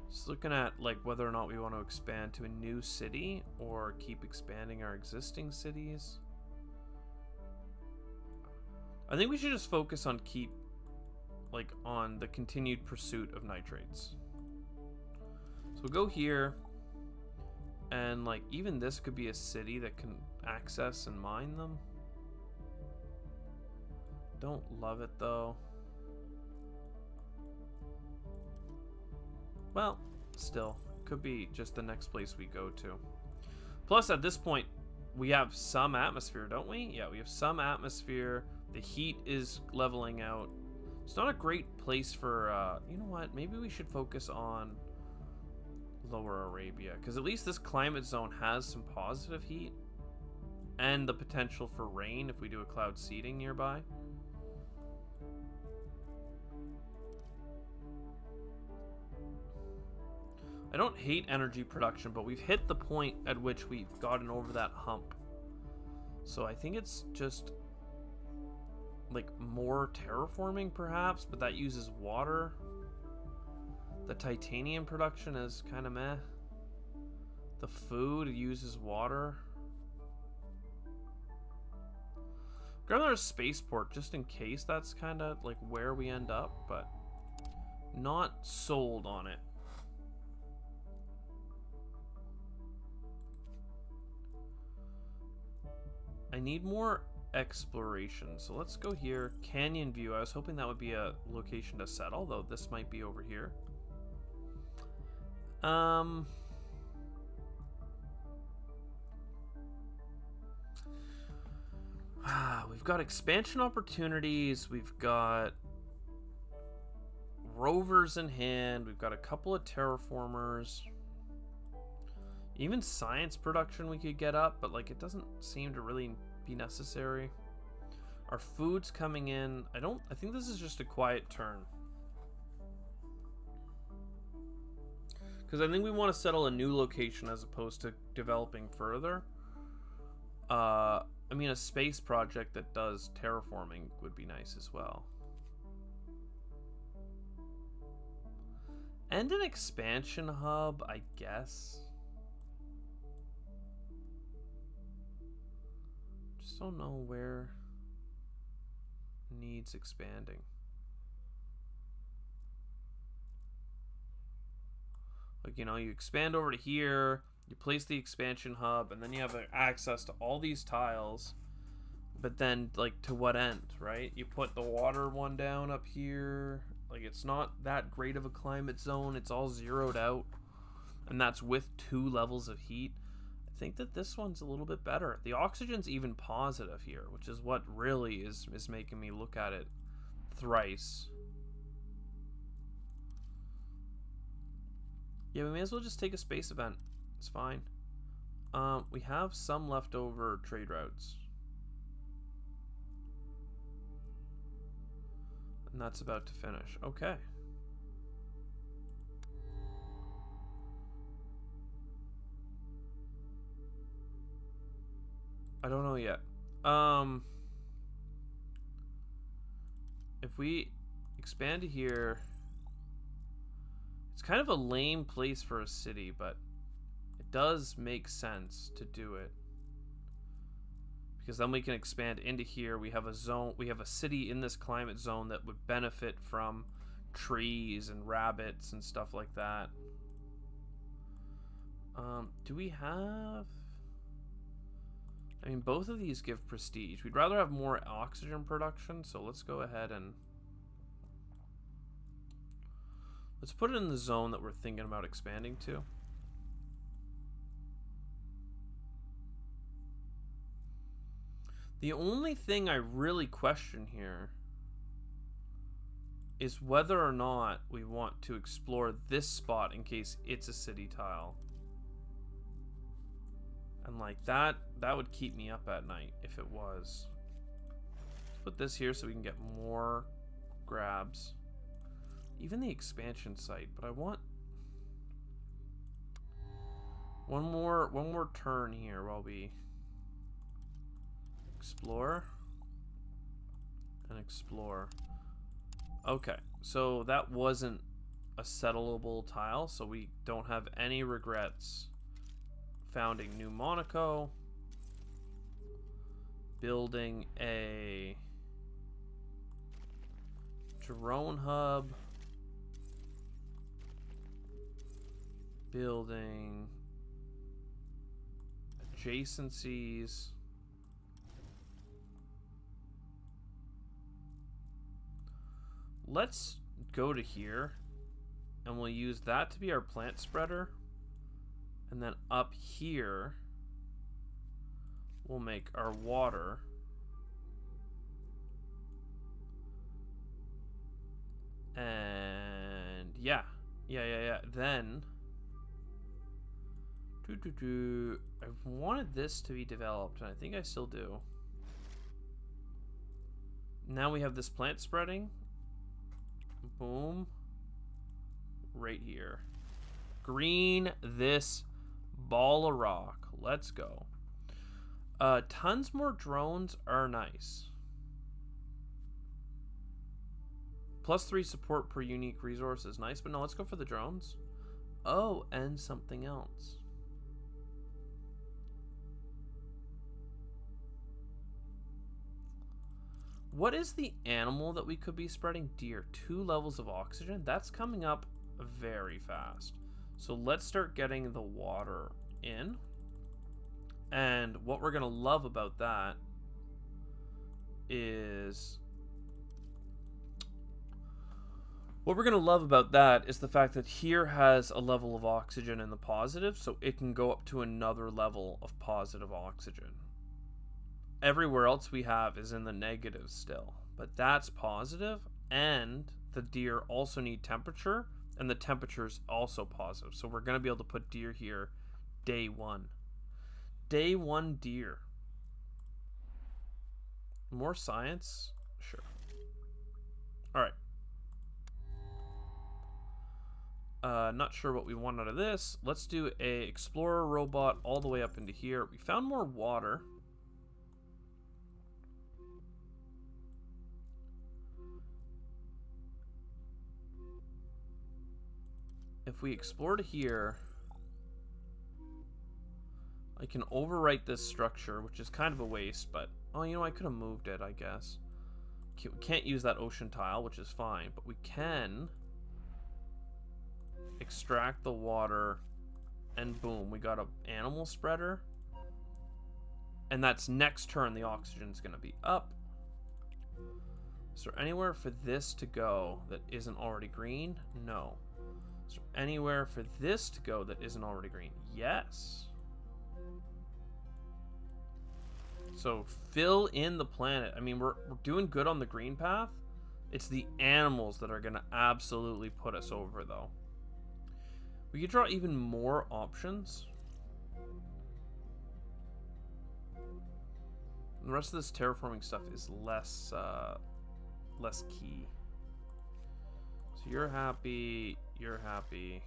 A: Just looking at, like, whether or not we want to expand to a new city or keep expanding our existing cities. I think we should just focus on on the continued pursuit of nitrates. So we'll go here, and, like, even this could be a city that can access and mine them. Don't love it, though. Well, still, could be just the next place we go to. Plus, at this point, we have some atmosphere, don't we? Yeah, we have some atmosphere. The heat is leveling out. It's not a great place for, you know what? Maybe we should focus on Lower Arabia, because at least this climate zone has some positive heat and the potential for rain if we do a cloud seeding nearby. I don't hate energy production, but we've hit the point at which we've gotten over that hump. So I think it's just, like, more terraforming perhaps, but that uses water. The titanium production is kind of meh. The food uses water. Grab another spaceport just in case that's kind of like where we end up, but not sold on it. I need more exploration. So let's go here. Canyon view. I was hoping that would be a location to settle, though this might be over here. We've got expansion opportunities. We've got rovers in hand. We've got a couple of terraformers. Even science production we could get up, but like it doesn't seem to really be necessary. Our food's coming in. I think this is just a quiet turn. Because I think we want to settle a new location as opposed to developing further. I mean, a space project that does terraforming would be nice as well. And an expansion hub, I guess. Just don't know where needs expanding. Like, you know, you expand over to here, you place the expansion hub, and then you have access to all these tiles. But then, like, to what end, right? You put the water one down up here. Like, it's not that great of a climate zone. It's all zeroed out. And that's with 2 levels of heat. I think that this one's a little bit better. The oxygen's even positive here, which is what really is making me look at it thrice. Yeah, we may as well just take a space event. It's fine. We have some leftover trade routes. And that's about to finish. Okay. I don't know yet. If we expand to here, it's kind of a lame place for a city, but it does make sense to do it. Because then we can expand into here. We have a zone, we have a city in this climate zone that would benefit from trees and rabbits and stuff like that. Do we have... I mean, both of these give prestige. We'd rather have more oxygen production, so let's go ahead and... let's put it in the zone that we're thinking about expanding to. The only thing I really question here is whether or not we want to explore this spot in case it's a city tile. And like that would keep me up at night if it was. Let's put this here so we can get more grabs. Even the expansion site, but I want one more turn here while we explore and explore. Okay, so that wasn't a settleable tile, so we don't have any regrets founding New Monaco, building a drone hub, building adjacencies. Let's go to here and we'll use that to be our plant spreader. And then up here, we'll make our water. And yeah. Then, I've wanted this to be developed, and I think I still do. Now we have this plant spreading. Boom. Right here. Green this ball of rock. Let's go. Tons more drones are nice. +3 support per unique resource is nice, but no, let's go for the drones. Oh, and something else. What is the animal that we could be spreading? Deer. 2 levels of oxygen. That's coming up very fast. So let's start getting the water in. And what we're going to love about that is... What we're going to love about that is the fact that here has a level of oxygen in the positive, so it can go up to another level of positive oxygen. Everywhere else we have is in the negative still, but that's positive, and the deer also need temperature, and the temperature is also positive. So we're going to be able to put deer here day 1. Day 1 deer. More science? Sure. Alright. Not sure what we want out of this. Let's do a explorer robot all the way up into here. We found more water. If we explore to here, I can overwrite this structure, which is kind of a waste, but... Oh, you know, I could have moved it, I guess. We can't use that ocean tile, which is fine, but we can... extract the water, and boom, we got an animal spreader. And that's next turn the oxygen's going to be up. Is there anywhere for this to go that isn't already green? No. Is there anywhere for this to go that isn't already green? Yes. So fill in the planet. I mean, we're doing good on the green path. It's the animals that are going to absolutely put us over, though. We could draw even more options. The rest of this terraforming stuff is less key. So you're happy, you're happy.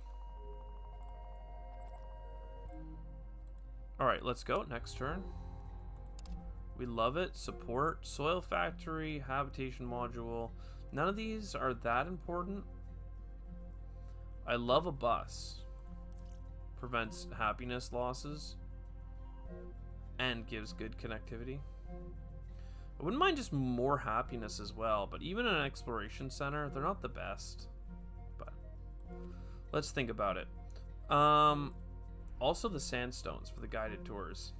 A: Alright, let's go. Next turn. We love it. Support, soil factory, habitation module. None of these are that important. I love a bus. Prevents happiness losses. And gives good connectivity. I wouldn't mind just more happiness as well, but even an exploration center, they're not the best. But let's think about it. Also the sandstones for the guided tours.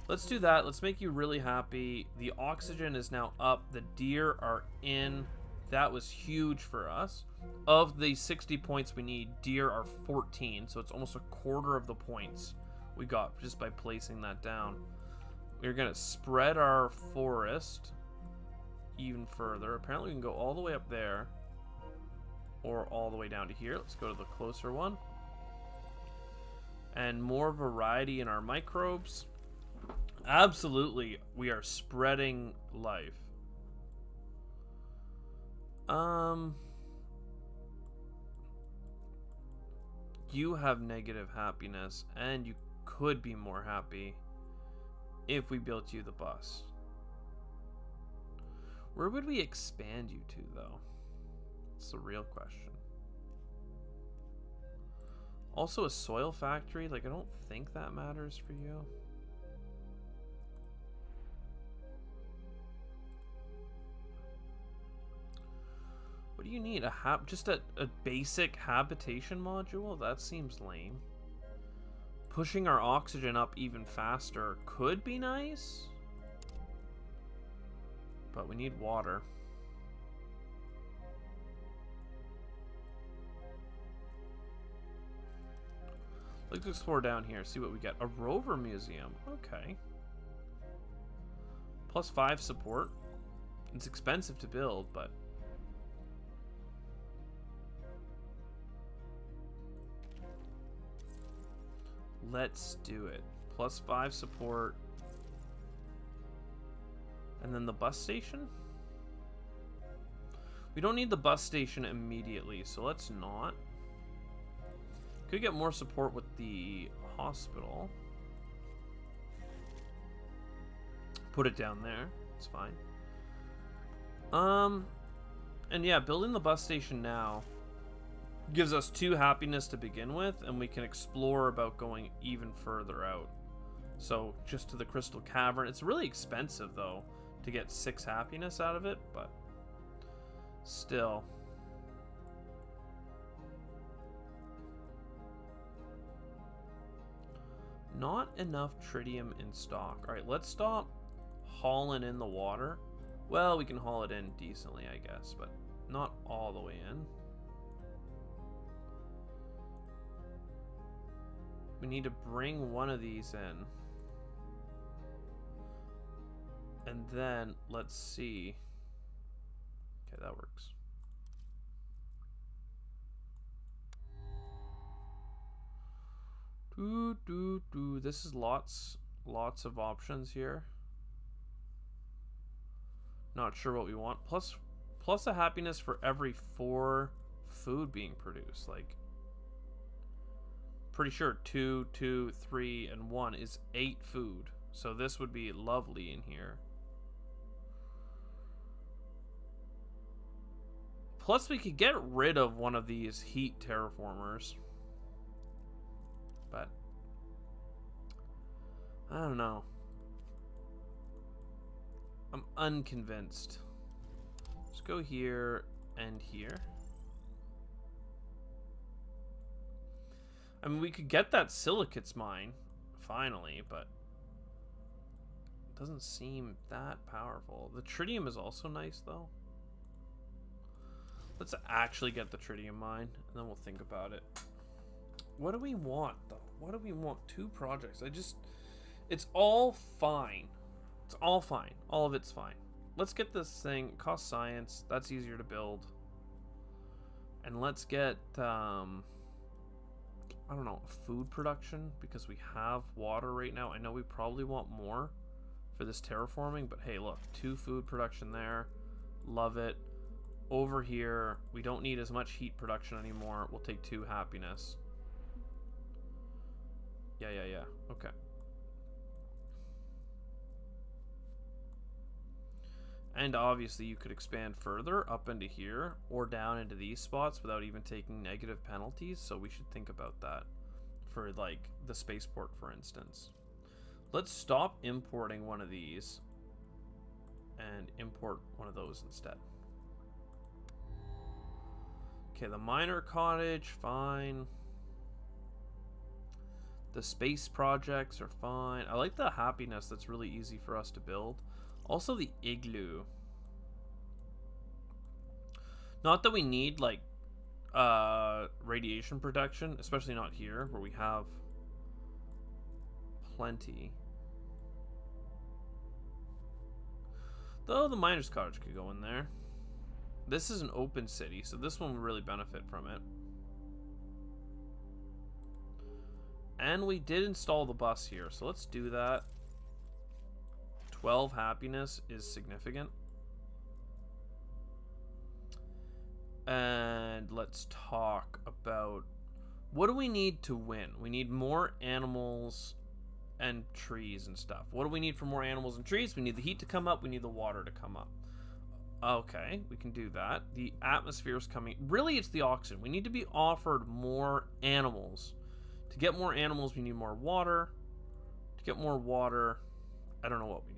A: Let's do that. Let's make you really happy. The oxygen is now up. The deer are in. That was huge for us. Of the 60 points we need, deer are 14, so it's almost a quarter of the points we got just by placing that down. We're going to spread our forest even further. Apparently we can go all the way up there or all the way down to here. Let's go to the closer one. And more variety in our microbes. Absolutely, we are spreading life. You have negative happiness, and you could be more happy if we built you the bus. Where would we expand you to, though? It's the real question. Also, a soil factory, like, I don't think that matters for you. What do you need? Just a basic habitation module? That seems lame. Pushing our oxygen up even faster could be nice. But we need water. Let's explore down here, see what we get. A rover museum. Okay. +5 support. It's expensive to build, but... let's do it. +5 support. And then the bus station? We don't need the bus station immediately, so let's not. Could get more support with the hospital. Put it down there. It's fine. And yeah, building the bus station now gives us 2 happiness to begin with, and we can explore about going even further out. So just to the Crystal Cavern. It's really expensive though to get 6 happiness out of it, but still. Not enough tritium in stock. Alright, let's stop hauling in the water. Well, we can haul it in decently, I guess, but not all the way in. We need to bring one of these in. And then, let's see. Okay, that works. This is lots of options here. Not sure what we want. Plus a happiness for every 4 food being produced. Like, pretty sure 2, 2, 3, and 1 is 8 food. So this would be lovely in here. Plus we could get rid of one of these heat terraformers. But I don't know. I'm unconvinced. Let's go here and here. I mean, we could get that silicates mine finally, but it doesn't seem that powerful. The tritium is also nice though. Let's actually get the tritium mine and then we'll think about it. What do we want though? What do we want? 2 projects. It's all fine. It's all fine. All of it's fine. Let's get this thing. Cost science. That's easier to build. And let's get, I don't know, food production, because we have water right now. I know we probably want more for this terraforming, but hey, look, 2 food production there. Love it. Over here, we don't need as much heat production anymore. We'll take 2 happiness. Yeah. Okay. And obviously you could expand further up into here or down into these spots without even taking negative penalties, so we should think about that for like the spaceport, for instance. Let's stop importing one of these and import one of those instead. Okay, the miner cottage, fine. The space projects are fine. I like the happiness, that's really easy for us to build. Also the igloo. Not that we need like radiation protection, especially not here where we have plenty. Though the miner's cottage could go in there. This is an open city, so this one will really benefit from it. And we did install the bus here, so let's do that. 12 happiness is significant. And let's talk about what do we need to win? We need more animals and trees and stuff. What do we need for more animals and trees? We need the heat to come up. We need the water to come up. Okay, we can do that. The atmosphere is coming. Really, it's the oxygen. We need to be offered more animals. To get more animals, we need more water. To get more water, I don't know what we need.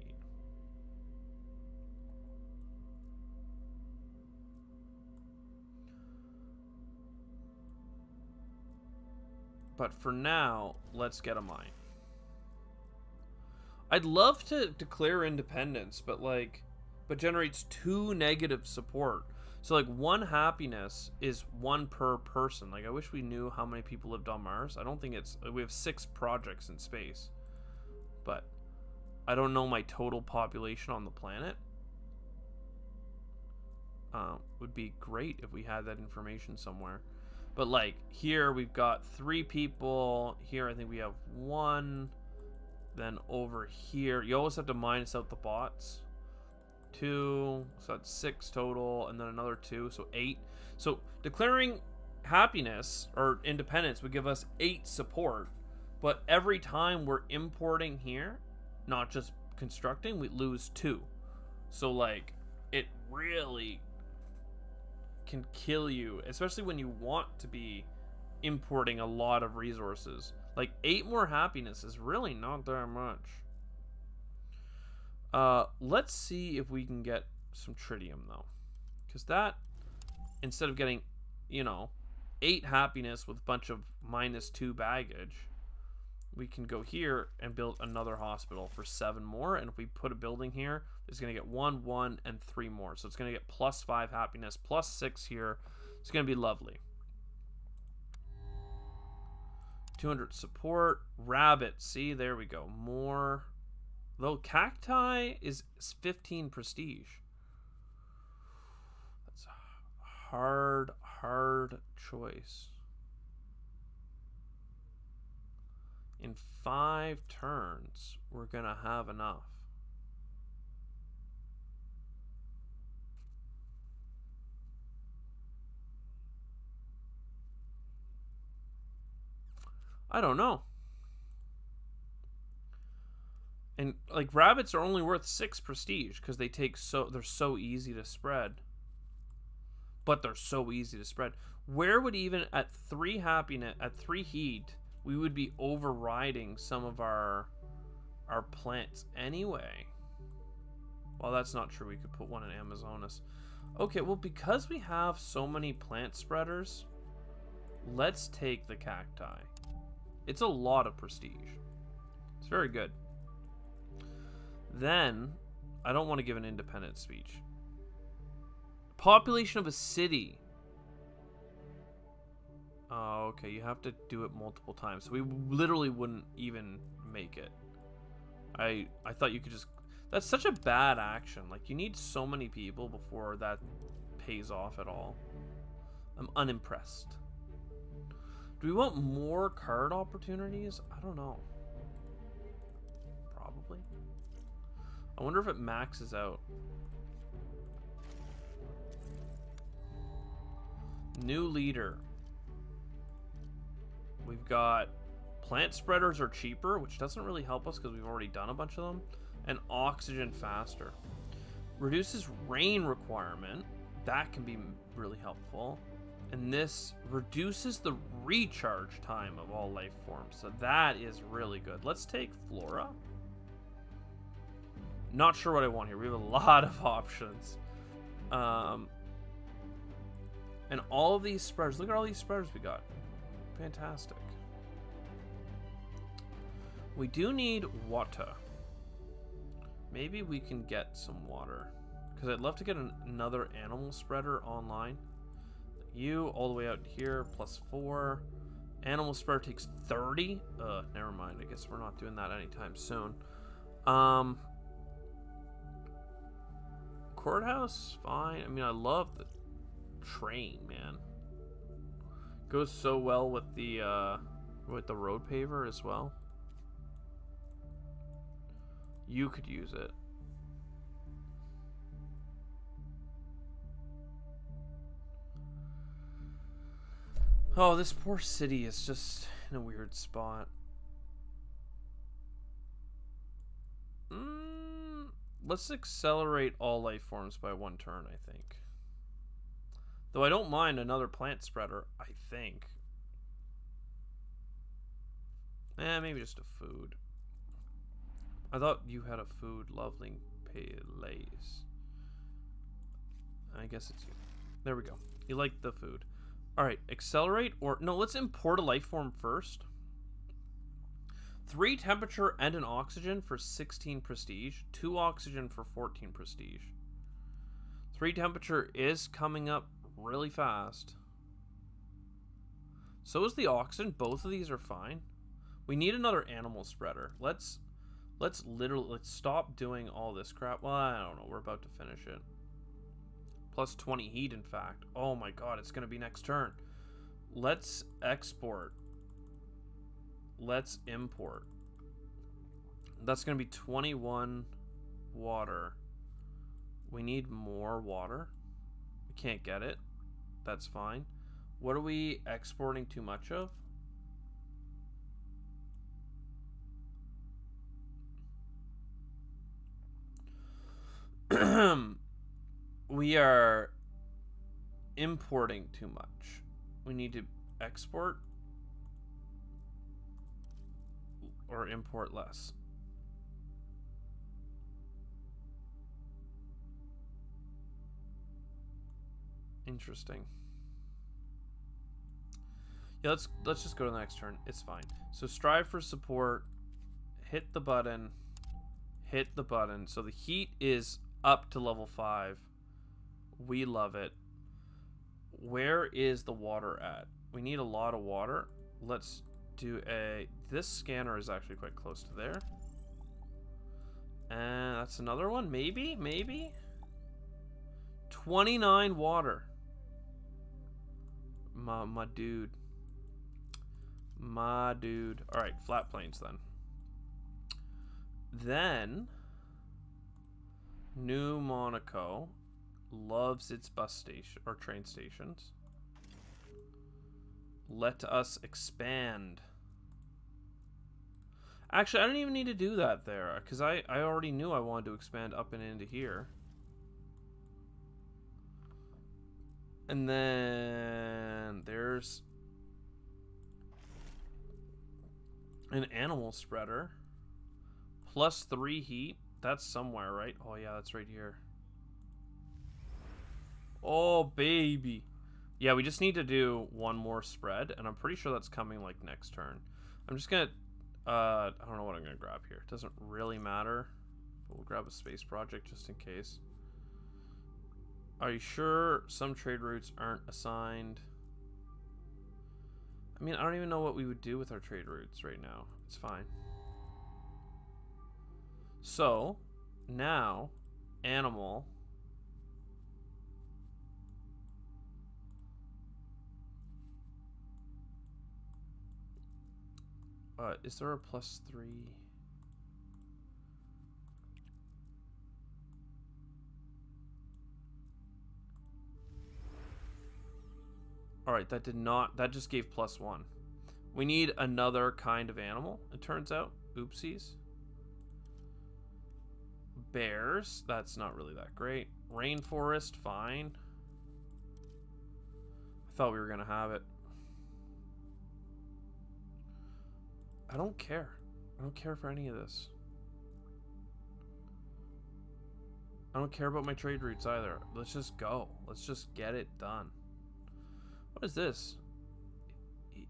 A: But for now, let's get a mine. I'd love to declare independence, but generates 2 negative support. So like 1 happiness is 1 per person. Like I wish we knew how many people lived on Mars. I don't think it's, we have 6 projects in space, but I don't know my total population on the planet. Would be great if we had that information somewhere. But like here we've got 3 people. Here I think we have 1. Then over here, you always have to minus out the bots. 2, so that's 6 total, and then another 2, so 8. So declaring happiness or independence would give us 8 support, but every time we're importing here, not just constructing, we lose 2. So like it really can kill you, especially when you want to be importing a lot of resources. Like 8 more happiness is really not that much. Let's see if we can get some tritium though, because that, instead of getting, you know, 8 happiness with a bunch of -2 baggage, we can go here and build another hospital for 7 more. And if we put a building here, it's going to get 1, 1, and 3 more. So it's going to get +5 happiness, +6 here. It's going to be lovely. 200 support. Rabbit. See, there we go. More. Though cacti is 15 prestige. That's a hard choice. In 5 turns, we're going to have enough. I don't know. And like rabbits are only worth 6 prestige because they're so easy to spread. But they're so easy to spread. Where would even at 3 happiness, at 3 heat, we would be overriding some of our plants anyway. Well, that's not true. We could put one in Amazonas. Okay, well, because we have so many plant spreaders, let's take the cacti. It's a lot of prestige. It's very good. Then, I don't want to give an independent speech. Population of a city. Oh, okay, you have to do it multiple times. So we literally wouldn't even make it. I thought you could just... That's such a bad action. Like, you need so many people before that pays off at all. I'm unimpressed. Do we want more card opportunities? I don't know. Probably. I wonder if it maxes out. New leader. We've got plant spreaders are cheaper, which doesn't really help us because we've already done a bunch of them. And oxygen faster. Reduces rain requirement. That can be really helpful. And this reduces the recharge time of all life forms. So that is really good. Let's take flora. Not sure what I want here. We have a lot of options. And all of these spreaders. Look at all these spreaders we got. Fantastic. We do need water. Maybe we can get some water. Because I'd love to get another animal spreader online. You all the way out here, +4. Animal spreader takes 30. Never mind. I guess we're not doing that anytime soon. Courthouse, fine. I mean, I love the train, man. Goes so well with the road paver as well. You could use it. Oh, this poor city is just in a weird spot. Let's accelerate all life forms by 1 turn, I think. Though I don't mind another plant spreader, I think. Maybe just a food. I thought you had a food, lovely Palace. I guess it's you. There we go. You like the food. Alright, accelerate or... No, let's import a life form first. 3 temperature and an oxygen for 16 prestige. 2 oxygen for 14 prestige. 3 temperature is coming up really fast. So is the oxygen. Both of these are fine. We need another animal spreader. Let's stop doing all this crap. Well, I don't know. We're about to finish it. Plus 20 heat, in fact. Oh my god, it's going to be next turn. Let's export. Let's import. That's going to be 21 water. We need more water. We can't get it. That's fine. What are we exporting too much of? We are importing too much. We need to export or import less. Interesting. Yeah, let's just go to the next turn. It's fine. So strive for support. Hit the button. Hit the button. So the heat is up to level 5. We love it. Where is the water at? We need a lot of water. Let's do a... This scanner is actually quite close to there. And that's another one. Maybe? Maybe? 29 water. My dude. My dude. Alright, flat plains then. Then... New Monaco loves its bus station or train stations. Let us expand. Actually, I don't even need to do that there, because I already knew I wanted to expand up and into here. And then there's an animal spreader. +3 heat. That's somewhere, right? Oh, yeah, that's right here. Oh, baby. Yeah, we just need to do one more spread, and I'm pretty sure that's coming, like, next turn. I'm just gonna... I don't know what I'm gonna grab here. It doesn't really matter. But we'll grab a space project just in case. Are you sure some trade routes aren't assigned? I mean, I don't even know what we would do with our trade routes right now. It's fine. So, now, animal. Is there a +3? Alright, that did not, that just gave +1. We need another kind of animal, it turns out. Oopsies. Bears, that's not really that great. Rainforest, fine. I thought we were gonna have it. I don't care. I don't care for any of this. I don't care about my trade routes either. Let's just go. Let's just get it done. What is this?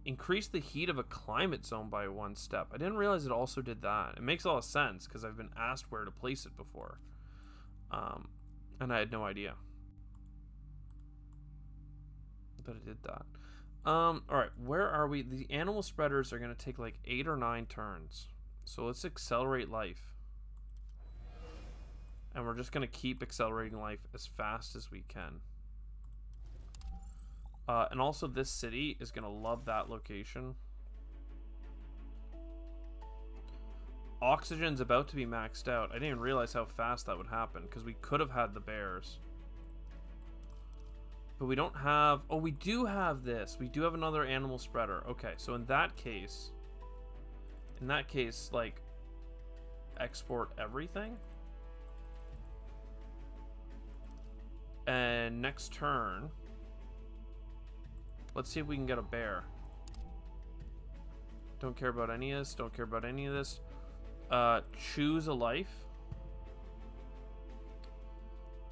A: Increase the heat of a climate zone by 1 step. I didn't realize it also did that. It makes a lot of sense because I've been asked where to place it before. And I had no idea that it did that. Alright, where are we? The animal spreaders are going to take like 8 or 9 turns. So let's accelerate life. And we're just going to keep accelerating life as fast as we can. And also this city is going to love that location. Oxygen's about to be maxed out. I didn't even realize how fast that would happen because we could have had the bears. But we don't have... Oh, we do have this. We do have another animal spreader. Okay, so in that case, like, export everything. And next turn, let's see if we can get a bear. Don't care about any of this. Don't care about any of this. Choose a life.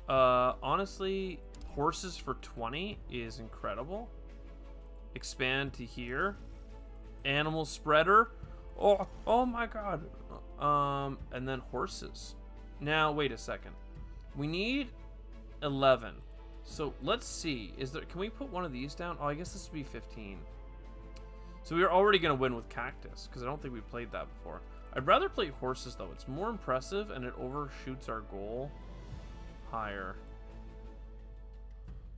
A: Honestly, horses for 20 is incredible. Expand to here. Animal spreader. Oh my god. And then horses. Now, wait a second. We need 11. So let's see. Can we put one of these down? Oh, I guess this would be 15. So we are already going to win with cactus because I don't think we played that before. I'd rather play horses though. It's more impressive and it overshoots our goal higher.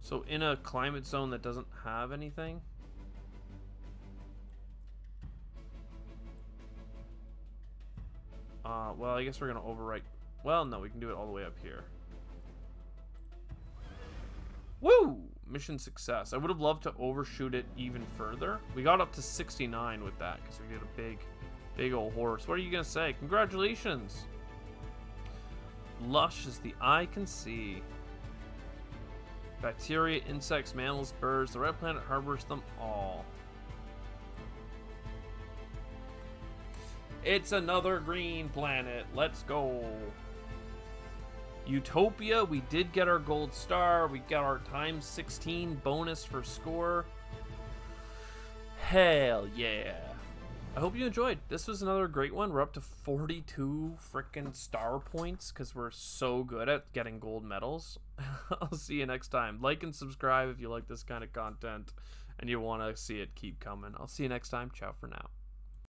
A: So in a climate zone that doesn't have anything. Well, I guess we're going to overwrite. Well, no, we can do it all the way up here. Woo! Mission success. I would have loved to overshoot it even further. We got up to 69 with that because we did a big old horse. What are you going to say? Congratulations! Lush as the eye can see. Bacteria, insects, mammals, birds. The red planet harbors them all. It's another green planet. Let's go. Utopia, we did get our gold star. We got our ×16 bonus for score. Hell yeah. I hope you enjoyed. This was another great one. We're up to 42 frickin' star points because we're so good at getting gold medals. I'll see you next time. Like and subscribe if you like this kind of content and you want to see it keep coming. I'll see you next time. Ciao for now.